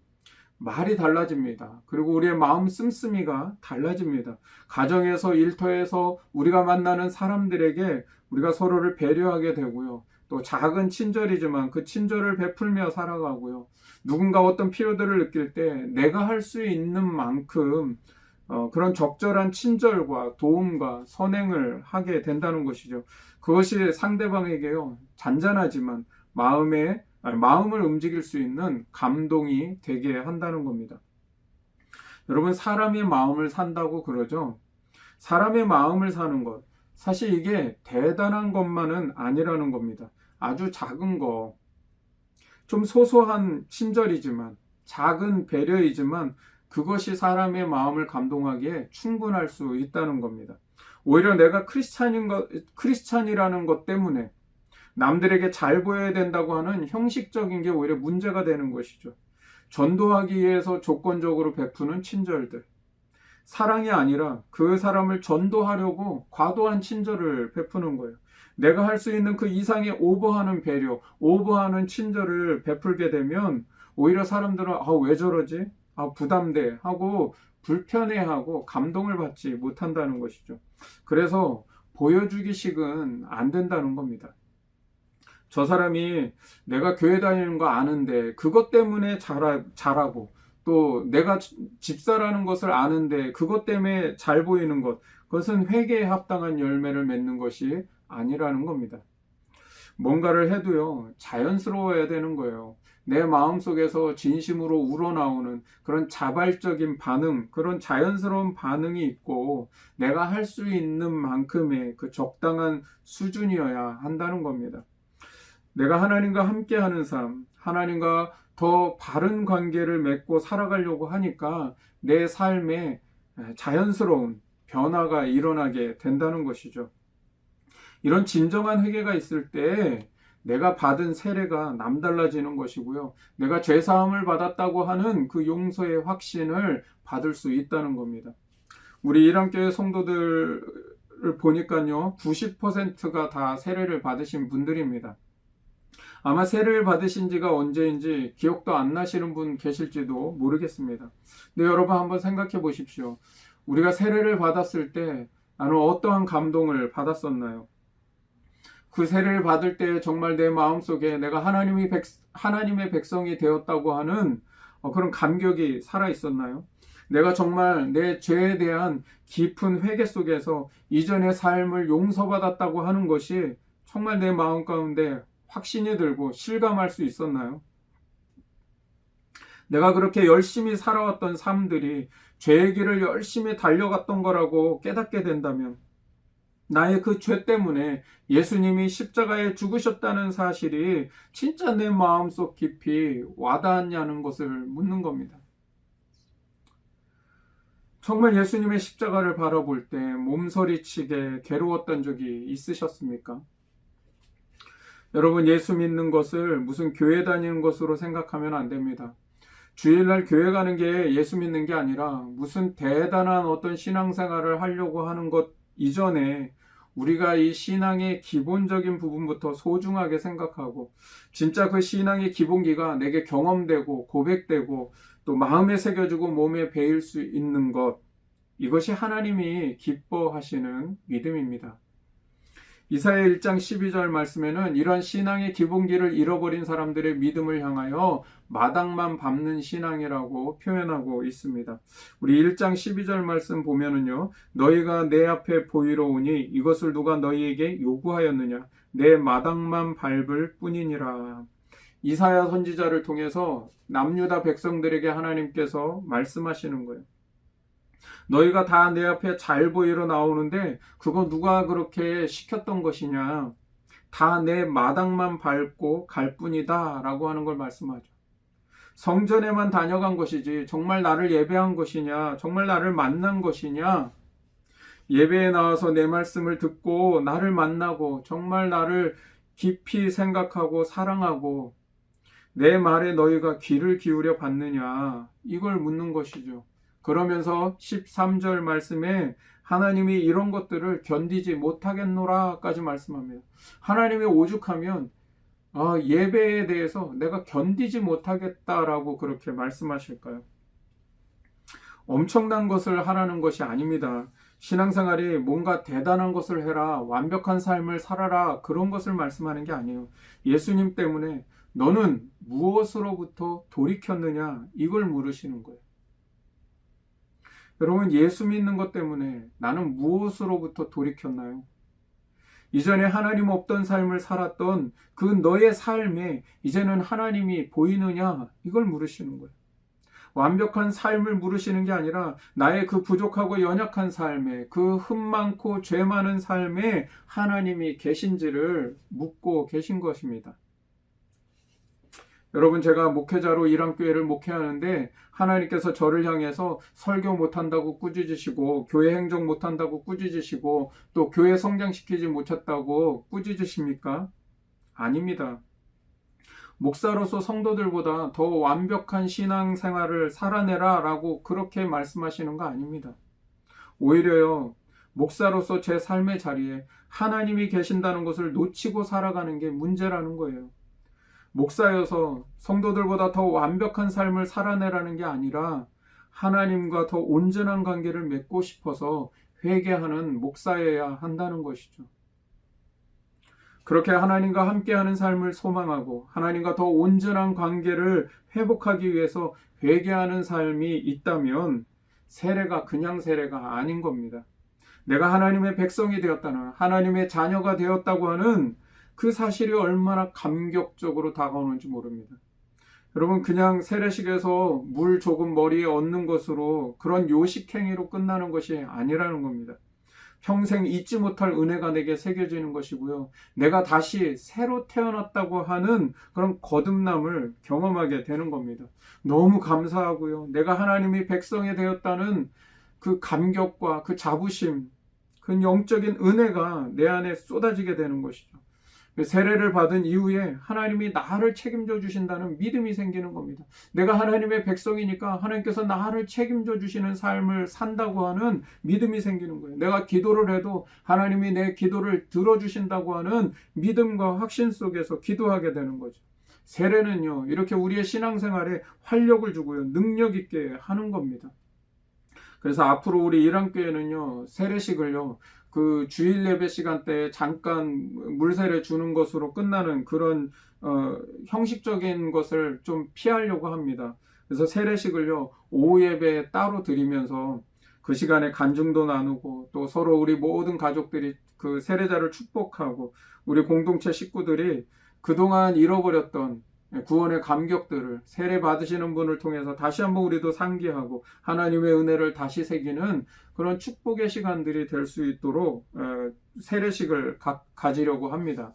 말이 달라집니다. 그리고 우리의 마음 씀씀이가 달라집니다. 가정에서, 일터에서 우리가 만나는 사람들에게 우리가 서로를 배려하게 되고요. 또 작은 친절이지만 그 친절을 베풀며 살아가고요. 누군가 어떤 필요들을 느낄 때 내가 할 수 있는 만큼 그런 적절한 친절과 도움과 선행을 하게 된다는 것이죠. 그것이 상대방에게요, 잔잔하지만 마음을 움직일 수 있는 감동이 되게 한다는 겁니다. 여러분, 사람의 마음을 산다고 그러죠. 사람의 마음을 사는 것, 사실 이게 대단한 것만은 아니라는 겁니다. 아주 작은 거, 좀 소소한 친절이지만, 작은 배려이지만 그것이 사람의 마음을 감동하기에 충분할 수 있다는 겁니다. 오히려 내가 크리스찬이라는 것 때문에 남들에게 잘 보여야 된다고 하는 형식적인 게 오히려 문제가 되는 것이죠. 전도하기 위해서 조건적으로 베푸는 친절들, 사랑이 아니라 그 사람을 전도하려고 과도한 친절을 베푸는 거예요. 내가 할 수 있는 그 이상의 오버하는 배려, 오버하는 친절을 베풀게 되면 오히려 사람들은 왜 저러지? 부담돼 하고 불편해하고 감동을 받지 못한다는 것이죠. 그래서 보여주기식은 안 된다는 겁니다. 저 사람이 내가 교회 다니는 거 아는데 그것 때문에 잘하고, 또 내가 집사라는 것을 아는데 그것 때문에 잘 보이는 것, 그것은 회개에 합당한 열매를 맺는 것이 아니라는 겁니다. 뭔가를 해도요, 자연스러워야 되는 거예요. 내 마음속에서 진심으로 우러나오는 그런 자발적인 반응, 그런 자연스러운 반응이 있고 내가 할 수 있는 만큼의 그 적당한 수준이어야 한다는 겁니다. 내가 하나님과 함께하는 삶, 하나님과 더 바른 관계를 맺고 살아가려고 하니까 내 삶에 자연스러운 변화가 일어나게 된다는 것이죠. 이런 진정한 회개가 있을 때 내가 받은 세례가 남달라지는 것이고요. 내가 죄사함을 받았다고 하는 그 용서의 확신을 받을 수 있다는 겁니다. 우리 일환교회 성도들을 보니까요, 90%가 다 세례를 받으신 분들입니다. 아마 세례를 받으신 지가 언제인지 기억도 안 나시는 분 계실지도 모르겠습니다. 근데 여러분 한번 생각해 보십시오. 우리가 세례를 받았을 때 나는 어떠한 감동을 받았었나요? 그 세례를 받을 때 정말 내 마음속에 내가 하나님의 백성이 되었다고 하는 그런 감격이 살아 있었나요? 내가 정말 내 죄에 대한 깊은 회개 속에서 이전의 삶을 용서받았다고 하는 것이 정말 내 마음 가운데 확신이 들고 실감할 수 있었나요? 내가 그렇게 열심히 살아왔던 삶들이 죄의 길을 열심히 달려갔던 거라고 깨닫게 된다면, 나의 그 죄 때문에 예수님이 십자가에 죽으셨다는 사실이 진짜 내 마음속 깊이 와닿았냐는 것을 묻는 겁니다. 정말 예수님의 십자가를 바라볼 때 몸서리치게 괴로웠던 적이 있으셨습니까? 여러분, 예수 믿는 것을 무슨 교회 다니는 것으로 생각하면 안 됩니다. 주일날 교회 가는 게 예수 믿는 게 아니라 무슨 대단한 어떤 신앙생활을 하려고 하는 것 이전에 우리가 이 신앙의 기본적인 부분부터 소중하게 생각하고, 진짜 그 신앙의 기본기가 내게 경험되고 고백되고 또 마음에 새겨지고 몸에 배일 수 있는 것, 이것이 하나님이 기뻐하시는 믿음입니다. 이사야 1장 12절 말씀에는 이런 신앙의 기본기를 잃어버린 사람들의 믿음을 향하여 마당만 밟는 신앙이라고 표현하고 있습니다. 우리 1장 12절 말씀 보면은요, 너희가 내 앞에 보이러 오니 이것을 누가 너희에게 요구하였느냐? 내 마당만 밟을 뿐이니라. 이사야 선지자를 통해서 남유다 백성들에게 하나님께서 말씀하시는 거예요. 너희가 다 내 앞에 잘 보이러 나오는데 그거 누가 그렇게 시켰던 것이냐? 다 내 마당만 밟고 갈 뿐이다 라고 하는 걸 말씀하죠. 성전에만 다녀간 것이지 정말 나를 예배한 것이냐? 정말 나를 만난 것이냐? 예배에 나와서 내 말씀을 듣고 나를 만나고 정말 나를 깊이 생각하고 사랑하고 내 말에 너희가 귀를 기울여 받느냐? 이걸 묻는 것이죠. 그러면서 13절 말씀에 하나님이 이런 것들을 견디지 못하겠노라까지 말씀합니다. 하나님이 오죽하면 예배에 대해서 내가 견디지 못하겠다라고 그렇게 말씀하실까요? 엄청난 것을 하라는 것이 아닙니다. 신앙생활이 뭔가 대단한 것을 해라, 완벽한 삶을 살아라, 그런 것을 말씀하는 게 아니에요. 예수님 때문에 너는 무엇으로부터 돌이켰느냐, 이걸 물으시는 거예요. 여러분, 예수 믿는 것 때문에 나는 무엇으로부터 돌이켰나요? 이전에 하나님 없던 삶을 살았던 그 너의 삶에 이제는 하나님이 보이느냐, 이걸 물으시는 거예요. 완벽한 삶을 물으시는 게 아니라 나의 그 부족하고 연약한 삶에, 그 흠 많고 죄 많은 삶에 하나님이 계신지를 묻고 계신 것입니다. 여러분, 제가 목회자로 이랑교회를 목회하는데 하나님께서 저를 향해서 설교 못한다고 꾸짖으시고 교회 행정 못한다고 꾸짖으시고 또 교회 성장시키지 못했다고 꾸짖으십니까? 아닙니다. 목사로서 성도들보다 더 완벽한 신앙생활을 살아내라 라고 그렇게 말씀하시는 거 아닙니다. 오히려요, 목사로서 제 삶의 자리에 하나님이 계신다는 것을 놓치고 살아가는 게 문제라는 거예요. 목사여서 성도들보다 더 완벽한 삶을 살아내라는 게 아니라 하나님과 더 온전한 관계를 맺고 싶어서 회개하는 목사여야 한다는 것이죠. 그렇게 하나님과 함께하는 삶을 소망하고 하나님과 더 온전한 관계를 회복하기 위해서 회개하는 삶이 있다면 세례가 그냥 세례가 아닌 겁니다. 내가 하나님의 백성이 되었다는, 하나님의 자녀가 되었다고 하는 그 사실이 얼마나 감격적으로 다가오는지 모릅니다. 여러분, 그냥 세례식에서 물 조금 머리에 얹는 것으로 그런 요식행위로 끝나는 것이 아니라는 겁니다. 평생 잊지 못할 은혜가 내게 새겨지는 것이고요. 내가 다시 새로 태어났다고 하는 그런 거듭남을 경험하게 되는 겁니다. 너무 감사하고요. 내가 하나님의 백성이 되었다는 그 감격과 그 자부심, 그 영적인 은혜가 내 안에 쏟아지게 되는 것이죠. 세례를 받은 이후에 하나님이 나를 책임져 주신다는 믿음이 생기는 겁니다. 내가 하나님의 백성이니까 하나님께서 나를 책임져 주시는 삶을 산다고 하는 믿음이 생기는 거예요. 내가 기도를 해도 하나님이 내 기도를 들어주신다고 하는 믿음과 확신 속에서 기도하게 되는 거죠. 세례는요, 이렇게 우리의 신앙생활에 활력을 주고요, 능력 있게 하는 겁니다. 그래서 앞으로 우리 이랑교회는요, 세례식을요, 그 주일 예배 시간대에 잠깐 물세례 주는 것으로 끝나는 그런 형식적인 것을 좀 피하려고 합니다. 그래서 세례식을요, 오후 예배에 따로 드리면서 그 시간에 간증도 나누고 또 서로 우리 모든 가족들이 그 세례자를 축복하고 우리 공동체 식구들이 그동안 잃어버렸던 구원의 감격들을 세례 받으시는 분을 통해서 다시 한번 우리도 상기하고 하나님의 은혜를 다시 새기는 그런 축복의 시간들이 될 수 있도록 세례식을 가지려고 합니다.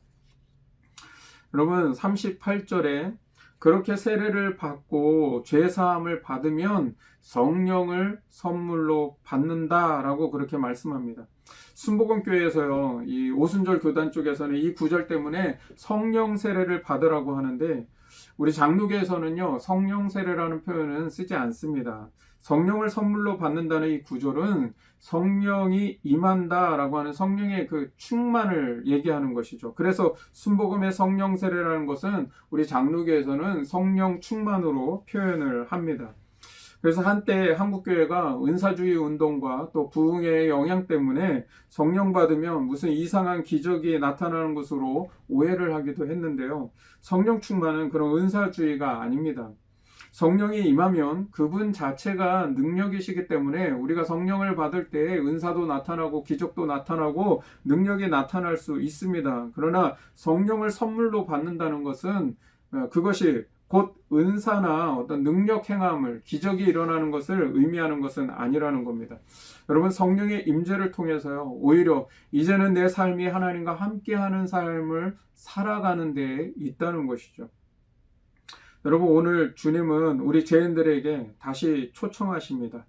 여러분, 38절에 그렇게 세례를 받고 죄사함을 받으면 성령을 선물로 받는다라고 그렇게 말씀합니다. 순복음교회에서요, 이 오순절 교단 쪽에서는 이 구절 때문에 성령 세례를 받으라고 하는데 우리 장로교에서는요, 성령 세례라는 표현은 쓰지 않습니다. 성령을 선물로 받는다는 이 구절은 성령이 임한다라고 하는 성령의 그 충만을 얘기하는 것이죠. 그래서 순복음의 성령 세례라는 것은 우리 장로교에서는 성령 충만으로 표현을 합니다. 그래서 한때 한국교회가 은사주의 운동과 또 부흥의 영향 때문에 성령 받으면 무슨 이상한 기적이 나타나는 것으로 오해를 하기도 했는데요. 성령 충만은 그런 은사주의가 아닙니다. 성령이 임하면 그분 자체가 능력이시기 때문에 우리가 성령을 받을 때 은사도 나타나고 기적도 나타나고 능력이 나타날 수 있습니다. 그러나 성령을 선물로 받는다는 것은 그것이 곧 은사나 어떤 능력 행함을, 기적이 일어나는 것을 의미하는 것은 아니라는 겁니다. 여러분, 성령의 임재를 통해서요, 오히려 이제는 내 삶이 하나님과 함께하는 삶을 살아가는 데 있다는 것이죠. 여러분, 오늘 주님은 우리 죄인들에게 다시 초청하십니다.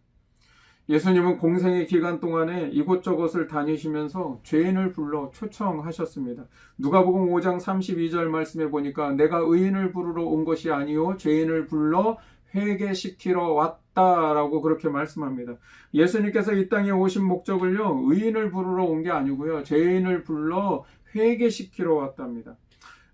예수님은 공생의 기간 동안에 이곳저곳을 다니시면서 죄인을 불러 초청하셨습니다. 누가복음 5장 32절 말씀에 보니까 내가 의인을 부르러 온 것이 아니요 죄인을 불러 회개시키러 왔다라고 그렇게 말씀합니다. 예수님께서 이 땅에 오신 목적을요, 의인을 부르러 온 게 아니고요, 죄인을 불러 회개시키러 왔답니다.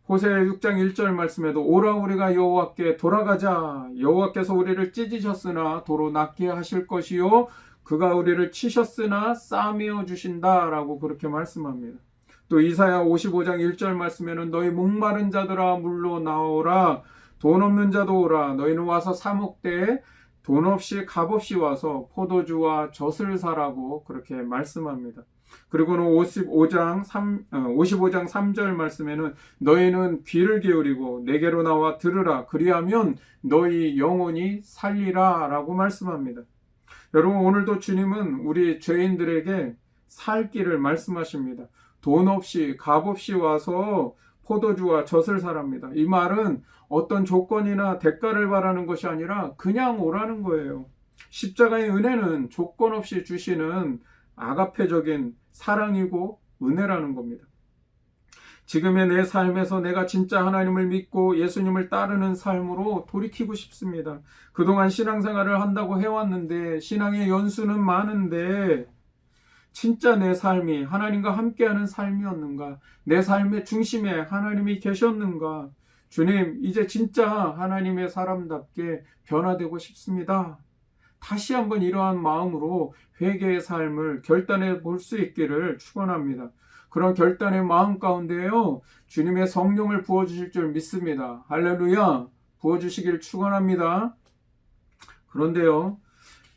호세아 6장 1절 말씀에도 오라 우리가 여호와께 돌아가자. 여호와께서 우리를 찢으셨으나 도로 낫게 하실 것이요 그가 우리를 치셨으나 싸매어 주신다라고 그렇게 말씀합니다. 또 이사야 55장 1절 말씀에는 너희 목마른 자들아 물로 나오라. 돈 없는 자도 오라. 너희는 와서 사 먹되 돈 없이 값 없이 와서 포도주와 젖을 사라고 그렇게 말씀합니다. 그리고는 55장 3절 말씀에는 너희는 귀를 기울이고 내게로 나와 들으라. 그리하면 너희 영혼이 살리라 라고 말씀합니다. 여러분, 오늘도 주님은 우리 죄인들에게 살 길을 말씀하십니다. 돈 없이 값 없이 와서 포도주와 젖을 사랍니다. 이 말은 어떤 조건이나 대가를 바라는 것이 아니라 그냥 오라는 거예요. 십자가의 은혜는 조건 없이 주시는 아가페적인 사랑이고 은혜라는 겁니다. 지금의 내 삶에서 내가 진짜 하나님을 믿고 예수님을 따르는 삶으로 돌이키고 싶습니다. 그동안 신앙생활을 한다고 해왔는데 신앙의 연수는 많은데 진짜 내 삶이 하나님과 함께하는 삶이었는가? 내 삶의 중심에 하나님이 계셨는가? 주님, 이제 진짜 하나님의 사람답게 변화되고 싶습니다. 다시 한번 이러한 마음으로 회개의 삶을 결단해 볼 수 있기를 축원합니다. 그런 결단의 마음 가운데요, 주님의 성령을 부어주실 줄 믿습니다. 할렐루야! 부어주시길 축원합니다. 그런데요,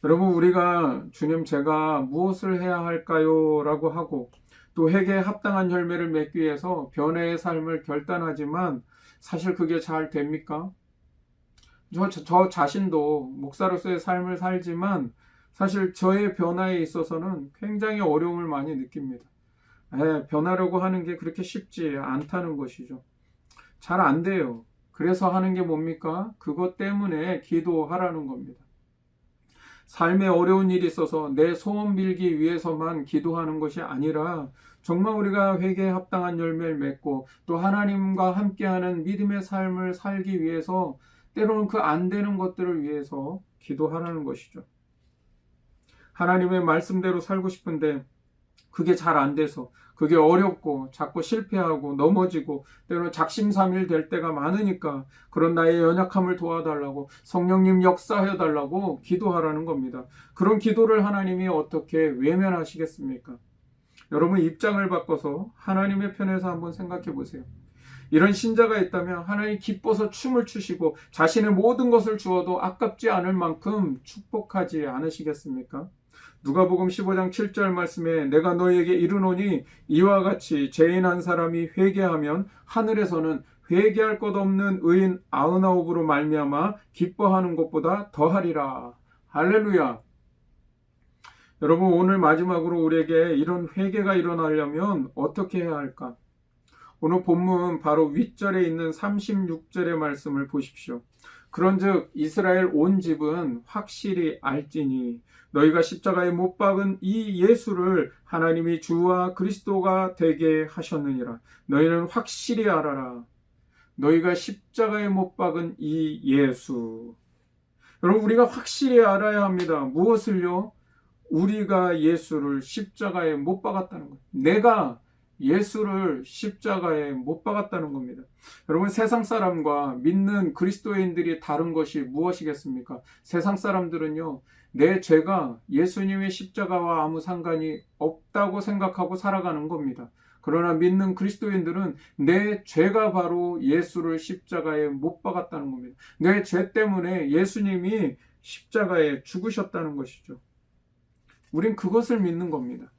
여러분, 우리가 주님 제가 무엇을 해야 할까요? 라고 하고 또 회개에 합당한 열매를 맺기 위해서 변화의 삶을 결단하지만 사실 그게 잘 됩니까? 저 자신도 목사로서의 삶을 살지만 사실 저의 변화에 있어서는 굉장히 어려움을 많이 느낍니다. 변하려고 하는 게 그렇게 쉽지 않다는 것이죠. 잘 안 돼요. 그래서 하는 게 뭡니까? 그것 때문에 기도하라는 겁니다. 삶에 어려운 일이 있어서 내 소원 빌기 위해서만 기도하는 것이 아니라 정말 우리가 회개에 합당한 열매를 맺고 또 하나님과 함께하는 믿음의 삶을 살기 위해서 때로는 그 안 되는 것들을 위해서 기도하라는 것이죠. 하나님의 말씀대로 살고 싶은데 그게 잘 안 돼서 그게 어렵고 자꾸 실패하고 넘어지고 때로는 작심삼일 될 때가 많으니까 그런 나의 연약함을 도와달라고 성령님 역사해달라고 기도하라는 겁니다. 그런 기도를 하나님이 어떻게 외면하시겠습니까? 여러분, 입장을 바꿔서 하나님의 편에서 한번 생각해 보세요. 이런 신자가 있다면 하나님 기뻐서 춤을 추시고 자신의 모든 것을 주어도 아깝지 않을 만큼 축복하지 않으시겠습니까? 누가복음 15장 7절 말씀에 내가 너희에게 이르노니 이와 같이 죄인 한 사람이 회개하면 하늘에서는 회개할 것 없는 의인 99으로 말미암아 기뻐하는 것보다 더하리라. 할렐루야. 여러분, 오늘 마지막으로 우리에게 이런 회개가 일어나려면 어떻게 해야 할까? 오늘 본문 바로 윗절에 있는 36절의 말씀을 보십시오. 그런즉 이스라엘 온 집은 확실히 알지니 너희가 십자가에 못 박은 이 예수를 하나님이 주와 그리스도가 되게 하셨느니라. 너희는 확실히 알아라. 너희가 십자가에 못 박은 이 예수. 여러분, 우리가 확실히 알아야 합니다. 무엇을요? 우리가 예수를 십자가에 못 박았다는 거예요. 내가 예수를 십자가에 못 박았다는 겁니다. 여러분, 세상 사람과 믿는 그리스도인들이 다른 것이 무엇이겠습니까? 세상 사람들은요, 내 죄가 예수님의 십자가와 아무 상관이 없다고 생각하고 살아가는 겁니다. 그러나 믿는 그리스도인들은 내 죄가 바로 예수를 십자가에 못 박았다는 겁니다. 내 죄 때문에 예수님이 십자가에 죽으셨다는 것이죠. 우린 그것을 믿는 겁니다.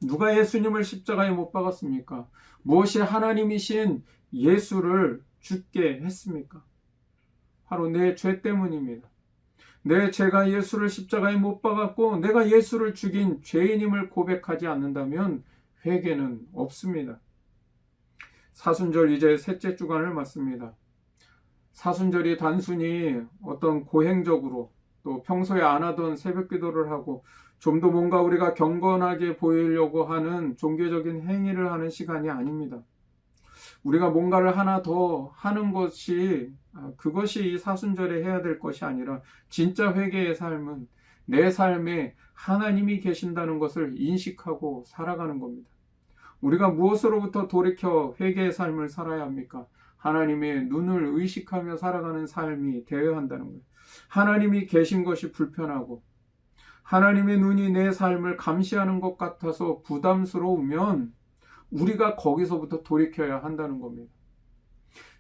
누가 예수님을 십자가에 못 박았습니까? 무엇이 하나님이신 예수를 죽게 했습니까? 바로 내 죄 때문입니다. 내 죄가 예수를 십자가에 못 박았고 내가 예수를 죽인 죄인임을 고백하지 않는다면 회개는 없습니다. 사순절 이제 셋째 주간을 맞습니다. 사순절이 단순히 어떤 고행적으로 또 평소에 안 하던 새벽 기도를 하고 좀 더 뭔가 우리가 경건하게 보이려고 하는 종교적인 행위를 하는 시간이 아닙니다. 우리가 뭔가를 하나 더 하는 것이 그것이 사순절에 해야 될 것이 아니라 진짜 회개의 삶은 내 삶에 하나님이 계신다는 것을 인식하고 살아가는 겁니다. 우리가 무엇으로부터 돌이켜 회개의 삶을 살아야 합니까? 하나님의 눈을 의식하며 살아가는 삶이 되어야 한다는 거예요. 하나님이 계신 것이 불편하고 하나님의 눈이 내 삶을 감시하는 것 같아서 부담스러우면 우리가 거기서부터 돌이켜야 한다는 겁니다.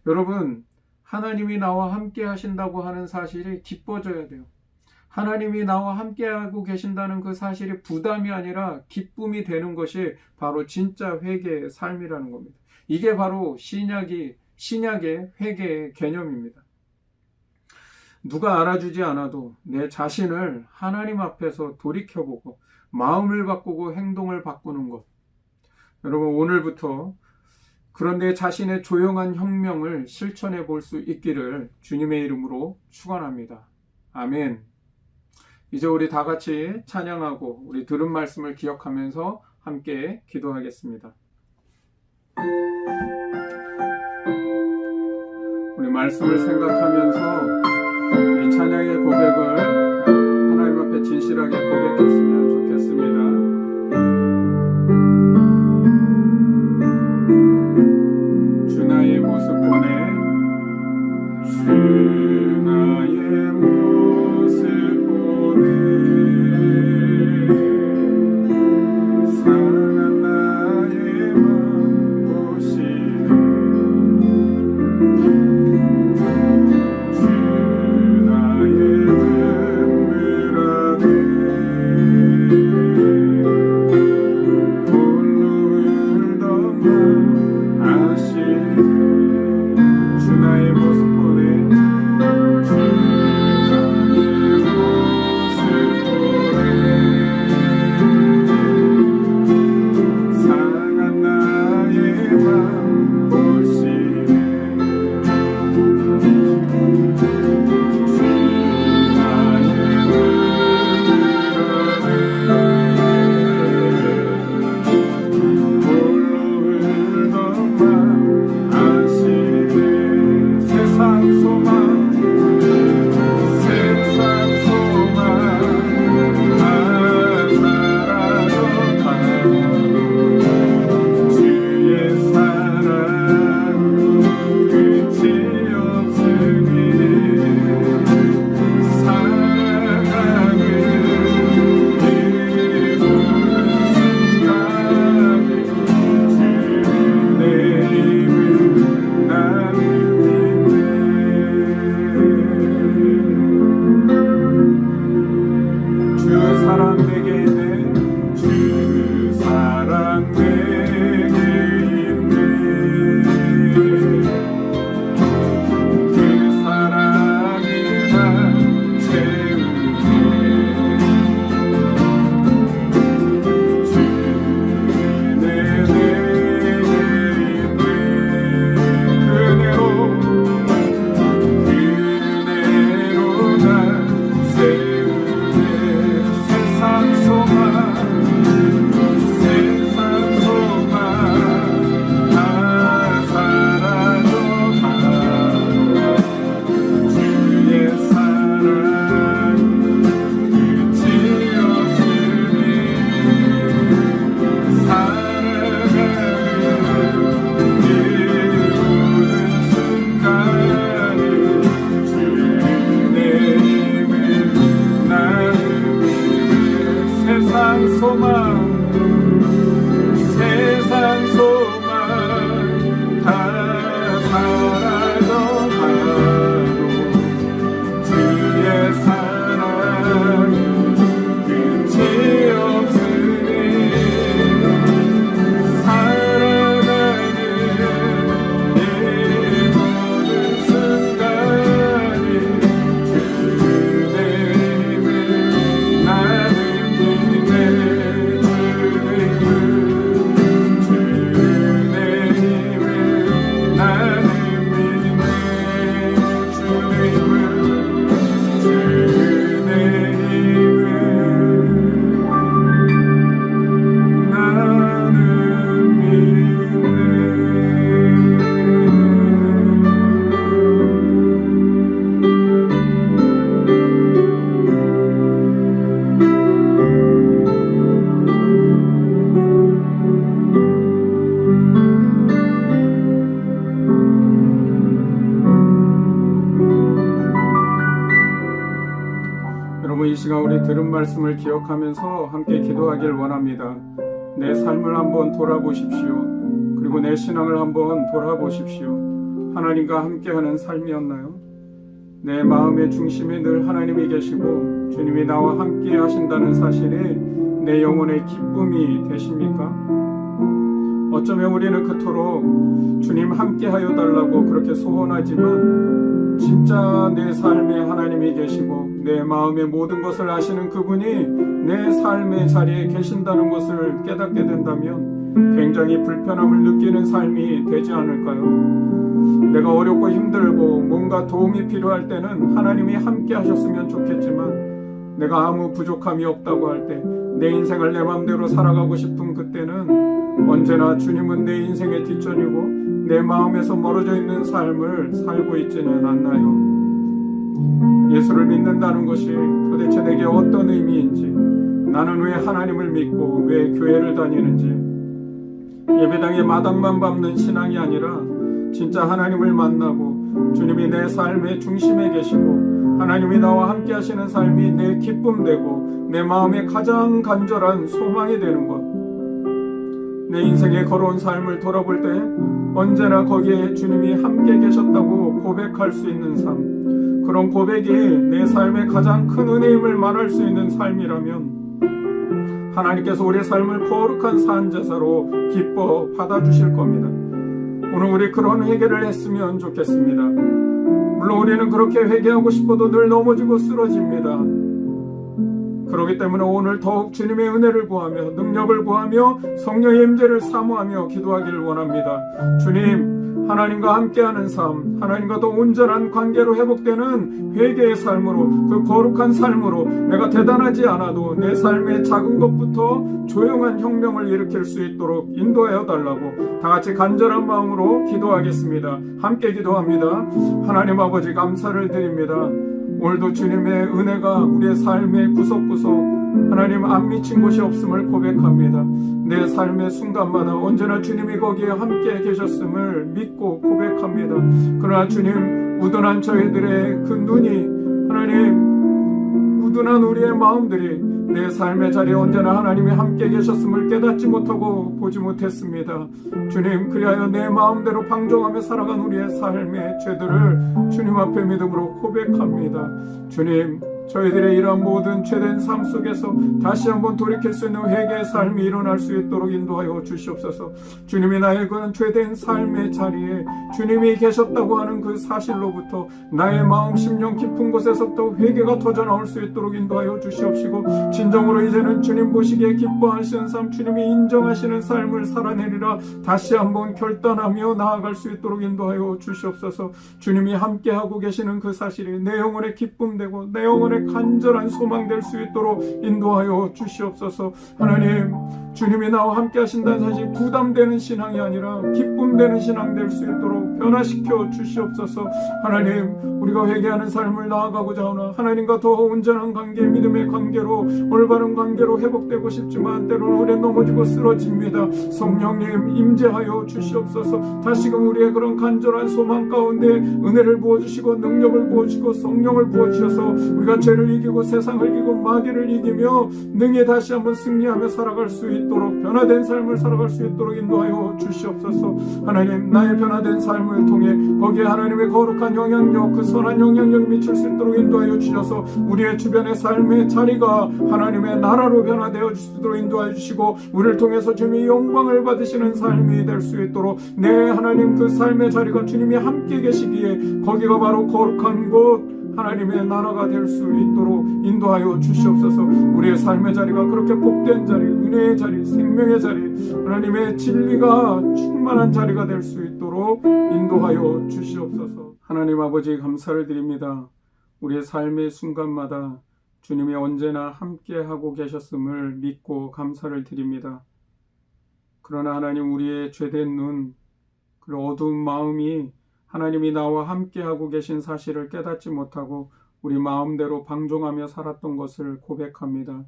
여러분, 하나님이 나와 함께 하신다고 하는 사실이 기뻐져야 돼요. 하나님이 나와 함께하고 계신다는 그 사실이 부담이 아니라 기쁨이 되는 것이 바로 진짜 회개의 삶이라는 겁니다. 이게 바로 신약의 회개의 개념입니다. 누가 알아주지 않아도 내 자신을 하나님 앞에서 돌이켜보고 마음을 바꾸고 행동을 바꾸는 것. 여러분, 오늘부터 그런 내 자신의 조용한 혁명을 실천해 볼 수 있기를 주님의 이름으로 축원합니다. 아멘. 이제 우리 다 같이 찬양하고 우리 들은 말씀을 기억하면서 함께 기도하겠습니다. 우리 말씀을 생각하면서 이 찬양의 고백을 하나님 앞에 진실하게 고백했으면 좋겠습니다. 주 나의 모습 보내 주 나의 모습 보내 상한 나의 맘 보시네 주 나의 눈물 안에 홀로 울던 맘 아시네 주 나의 모습 보내 주 나의 모습 보내 상한 나의 맘 보시네 주 나의 홀로 울던 맘 아시네 세상 소망 다 사라져가고 주의 사랑 끝이 없으니 살아가는 이 모든 순간에 주의 이름을 나는 믿네 주 사랑 내게 있네 주 사랑 내게 있네 그 사랑이 날 채우네 주 내게 있네 그대로 날 세우네 세상 소망 다 사라져가고 주의 사랑 끝이 없으니 살아가는 이 모든 순간에 주의 이름을 나는 믿네 세상 소망 다 사라져가고 주의 사랑 끝이 없으니 살아가는 이 모든 순간에 주의 이름을 나는 믿네 주신 말씀을 기억하면서 함께 기도하길 원합니다. 내 삶을 한번 돌아보십시오. 그리고 내 신앙을 한번 돌아보십시오. 하나님과 함께하는 삶이었나요? 내 마음의 중심에 늘 하나님이 계시고 주님이 나와 함께 하신다는 사실이 내 영혼의 기쁨이 되십니까? 어쩌면 우리는 그토록 주님 함께하여 달라고 그렇게 소원하지만 진짜 내 삶에 하나님이 계시고 내 마음의 모든 것을 아시는 그분이 내 삶의 자리에 계신다는 것을 깨닫게 된다면 굉장히 불편함을 느끼는 삶이 되지 않을까요? 내가 어렵고 힘들고 뭔가 도움이 필요할 때는 하나님이 함께 하셨으면 좋겠지만 내가 아무 부족함이 없다고 할 때 내 인생을 내 마음대로 살아가고 싶은 그때는 언제나 주님은 내 인생의 뒷전이고 내 마음에서 멀어져 있는 삶을 살고 있지는 않나요? 예수를 믿는다는 것이 도대체 내게 어떤 의미인지, 나는 왜 하나님을 믿고 왜 교회를 다니는지, 예배당의 마당만 밟는 신앙이 아니라 진짜 하나님을 만나고 주님이 내 삶의 중심에 계시고 하나님이 나와 함께 하시는 삶이 내 기쁨 되고 내 마음의 가장 간절한 소망이 되는 것, 내 인생에 걸어온 삶을 돌아볼 때 언제나 거기에 주님이 함께 계셨다고 고백할 수 있는 삶, 그런 고백이 내 삶의 가장 큰 은혜임을 말할 수 있는 삶이라면 하나님께서 우리의 삶을 거룩한 산제사로 기뻐 받아주실 겁니다. 오늘 우리 그런 회개를 했으면 좋겠습니다. 물론 우리는 그렇게 회개하고 싶어도 늘 넘어지고 쓰러집니다. 그렇기 때문에 오늘 더욱 주님의 은혜를 구하며 능력을 구하며 성령의 임재를 사모하며 기도하기를 원합니다. 주님, 하나님과 함께하는 삶, 하나님과 더 온전한 관계로 회복되는 회개의 삶으로, 그 거룩한 삶으로 내가 대단하지 않아도 내 삶의 작은 것부터 조용한 혁명을 일으킬 수 있도록 인도하여 달라고 다 같이 간절한 마음으로 기도하겠습니다. 함께 기도합니다. 하나님 아버지, 감사를 드립니다. 오늘도 주님의 은혜가 우리의 삶의 구석구석 하나님 안 미친 곳이 없음을 고백합니다. 내 삶의 순간마다 언제나 주님이 거기에 함께 계셨음을 믿고 고백합니다. 그러나 주님, 우둔한 저희들의 그 눈이, 하나님, 우둔한 우리의 마음들이 내 삶의 자리에 언제나 하나님이 함께 계셨음을 깨닫지 못하고 보지 못했습니다. 주님, 그리하여 내 마음대로 방종하며 살아간 우리의 삶의 죄들을 주님 앞에 믿음으로 고백합니다. 주님, 저희들의 이러한 모든 죄된 삶 속에서 다시 한번 돌이킬 수 있는 회개의 삶이 일어날 수 있도록 인도하여 주시옵소서. 주님이 나의 그런 죄된 삶의 자리에 주님이 계셨다고 하는 그 사실로부터 나의 마음 심령 깊은 곳에서부터 회개가 터져나올 수 있도록 인도하여 주시옵시고, 진정으로 이제는 주님 보시기에 기뻐하시는 삶, 주님이 인정하시는 삶을 살아내리라 다시 한번 결단하며 나아갈 수 있도록 인도하여 주시옵소서. 주님이 함께하고 계시는 그 사실이 내 영혼의 기쁨 되고 내 영혼의 간절한 소망 될 수 있도록 인도하여 주시옵소서. 하나님, 주님이 나와 함께 하신다는 사실 부담되는 신앙이 아니라 기쁨 되는 신앙 될 수 있도록 변화시켜 주시옵소서. 하나님, 우리가 회개하는 삶을 나아가고자 하나 하나님과 더 온전한 관계, 믿음의 관계로, 올바른 관계로 회복되고 싶지만 때로는 우리는 넘어지고 쓰러집니다. 성령님, 임재하여 주시옵소서. 다시금 우리의 그런 간절한 소망 가운데 은혜를 부어주시고 능력을 부어주시고 성령을 부어주셔서 우리가 죄를 이기고 세상을 이기고 마귀를 이기며 능히 다시 한번 승리하며 살아갈 수 있도록, 변화된 삶을 살아갈 수 있도록 인도하여 주시옵소서. 하나님, 나의 변화된 삶을 통해 거기에 하나님의 거룩한 영향력, 그 선한 영향력이 미칠 수 있도록 인도하여 주셔서 우리의 주변의 삶의 자리가 하나님의 나라로 변화되어 주시도록 인도하여 주시고, 우리를 통해서 주님이 영광을 받으시는 삶이 될 수 있도록 내 하나님 그 삶의 자리가 주님이 함께 계시기에 거기가 바로 거룩한 곳, 하나님의 나라가 될 수 있도록 인도하여 주시옵소서. 우리의 삶의 자리가 그렇게 복된 자리, 은혜의 자리, 생명의 자리, 하나님의 진리가 충만한 자리가 될 수 있도록 인도하여 주시옵소서. 하나님 아버지, 감사를 드립니다. 우리의 삶의 순간마다 주님이 언제나 함께하고 계셨음을 믿고 감사를 드립니다. 그러나 하나님, 우리의 죄된 눈, 그 어두운 마음이 하나님이 나와 함께하고 계신 사실을 깨닫지 못하고 우리 마음대로 방종하며 살았던 것을 고백합니다.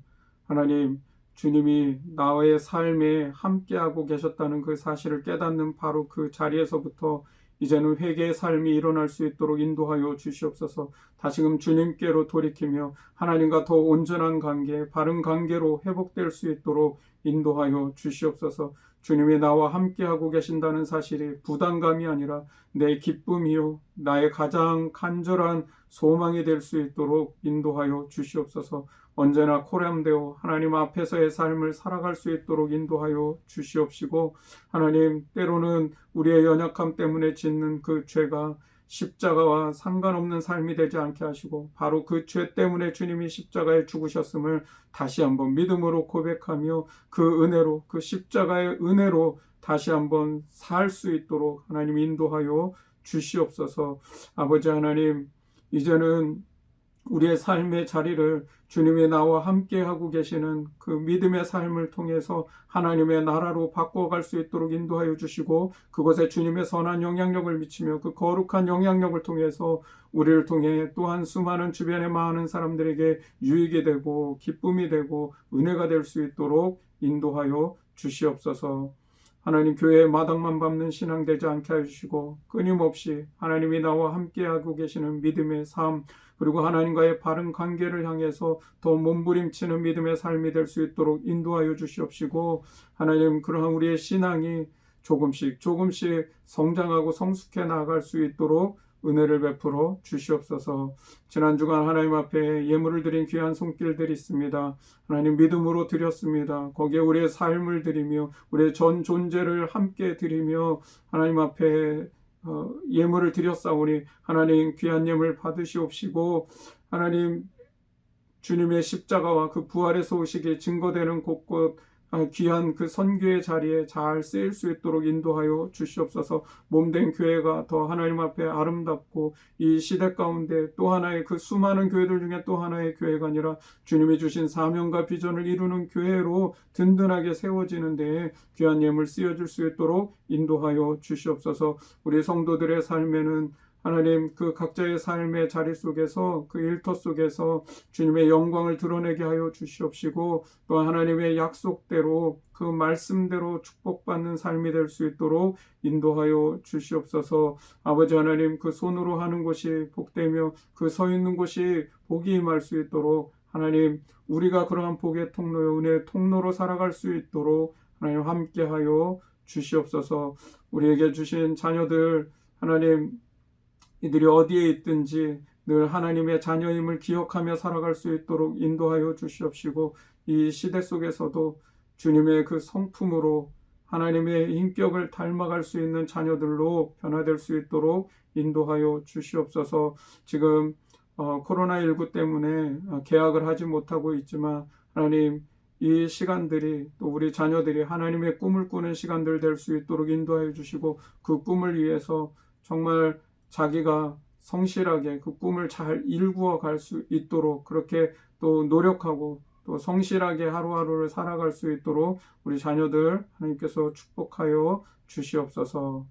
하나님, 주님이 나의 삶에 함께하고 계셨다는 그 사실을 깨닫는 바로 그 자리에서부터 이제는 회개의 삶이 일어날 수 있도록 인도하여 주시옵소서. 다시금 주님께로 돌이키며 하나님과 더 온전한 관계, 바른 관계로 회복될 수 있도록 인도하여 주시옵소서. 주님이 나와 함께하고 계신다는 사실이 부담감이 아니라 내 기쁨이요, 나의 가장 간절한 소망이 될 수 있도록 인도하여 주시옵소서. 언제나 코람되어 하나님 앞에서의 삶을 살아갈 수 있도록 인도하여 주시옵시고, 하나님, 때로는 우리의 연약함 때문에 짓는 그 죄가 십자가와 상관없는 삶이 되지 않게 하시고, 바로 그 죄 때문에 주님이 십자가에 죽으셨음을 다시 한번 믿음으로 고백하며 그 은혜로, 그 십자가의 은혜로 다시 한번 살 수 있도록 하나님 인도하여 주시옵소서. 아버지 하나님, 이제는 우리의 삶의 자리를 주님의 나와 함께하고 계시는 그 믿음의 삶을 통해서 하나님의 나라로 바꿔갈 수 있도록 인도하여 주시고, 그곳에 주님의 선한 영향력을 미치며 그 거룩한 영향력을 통해서 우리를 통해 또한 수많은 주변의 많은 사람들에게 유익이 되고 기쁨이 되고 은혜가 될 수 있도록 인도하여 주시옵소서. 하나님, 교회의 마당만 밟는 신앙 되지 않게 해주시고, 끊임없이 하나님이 나와 함께하고 계시는 믿음의 삶, 그리고 하나님과의 바른 관계를 향해서 더 몸부림치는 믿음의 삶이 될 수 있도록 인도하여 주시옵시고, 하나님, 그러한 우리의 신앙이 조금씩 성장하고 성숙해 나아갈 수 있도록 은혜를 베풀어 주시옵소서. 지난 주간 하나님 앞에 예물을 드린 귀한 손길들이 있습니다. 하나님, 믿음으로 드렸습니다. 거기에 우리의 삶을 드리며 우리의 전 존재를 함께 드리며 하나님 앞에 예물을 드렸사오니 하나님, 귀한 예물 받으시옵시고, 하나님, 주님의 십자가와 그 부활의 소식이 증거되는 곳곳 귀한 그 선교의 자리에 잘 쓰일 수 있도록 인도하여 주시옵소서. 몸된 교회가 더 하나님 앞에 아름답고 이 시대 가운데 또 하나의 그 수많은 교회들 중에 또 하나의 교회가 아니라 주님이 주신 사명과 비전을 이루는 교회로 든든하게 세워지는 데에 귀한 예물 쓰여질 수 있도록 인도하여 주시옵소서. 우리 성도들의 삶에는 하나님, 그 각자의 삶의 자리 속에서 그 일터 속에서 주님의 영광을 드러내게 하여 주시옵시고, 또 하나님의 약속대로 그 말씀대로 축복받는 삶이 될 수 있도록 인도하여 주시옵소서. 아버지 하나님, 그 손으로 하는 것이 복되며 그 서 있는 곳이 복이 임할 수 있도록 하나님, 우리가 그러한 복의 통로요, 은혜의 통로로 살아갈 수 있도록 하나님 함께하여 주시옵소서. 우리에게 주신 자녀들, 하나님, 이들이 어디에 있든지 늘 하나님의 자녀임을 기억하며 살아갈 수 있도록 인도하여 주시옵시고, 이 시대 속에서도 주님의 그 성품으로 하나님의 인격을 닮아갈 수 있는 자녀들로 변화될 수 있도록 인도하여 주시옵소서. 지금 코로나19 때문에 개학을 하지 못하고 있지만 하나님, 이 시간들이 또 우리 자녀들이 하나님의 꿈을 꾸는 시간들 될 수 있도록 인도하여 주시고, 그 꿈을 위해서 정말 자기가 성실하게 그 꿈을 잘 일구어 갈 수 있도록 그렇게 또 노력하고 또 성실하게 하루하루를 살아갈 수 있도록 우리 자녀들 하나님께서 축복하여 주시옵소서.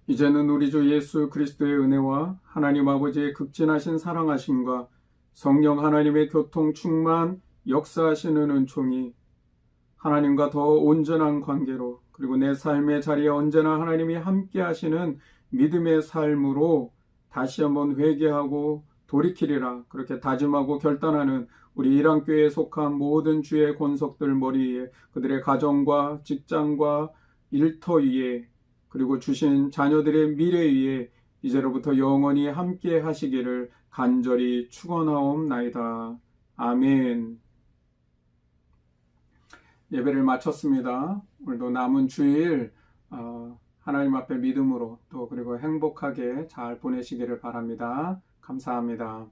이제는 우리 주 예수 그리스도의 은혜와 하나님 아버지의 극진하신 사랑하심과 성령 하나님의 교통 충만 역사하시는 은총이 하나님과 더 온전한 관계로, 그리고 내 삶의 자리에 언제나 하나님이 함께 하시는 믿음의 삶으로 다시 한번 회개하고 돌이키리라 그렇게 다짐하고 결단하는 우리 일왕교회에 속한 모든 주의 권속들 머리 위에, 그들의 가정과 직장과 일터 위에, 그리고 주신 자녀들의 미래 위에 이제로부터 영원히 함께 하시기를 간절히 축원하옵나이다. 아멘. 예배를 마쳤습니다. 오늘도 남은 주일 하나님 앞에 믿음으로 또 그리고 행복하게 잘 보내시기를 바랍니다. 감사합니다.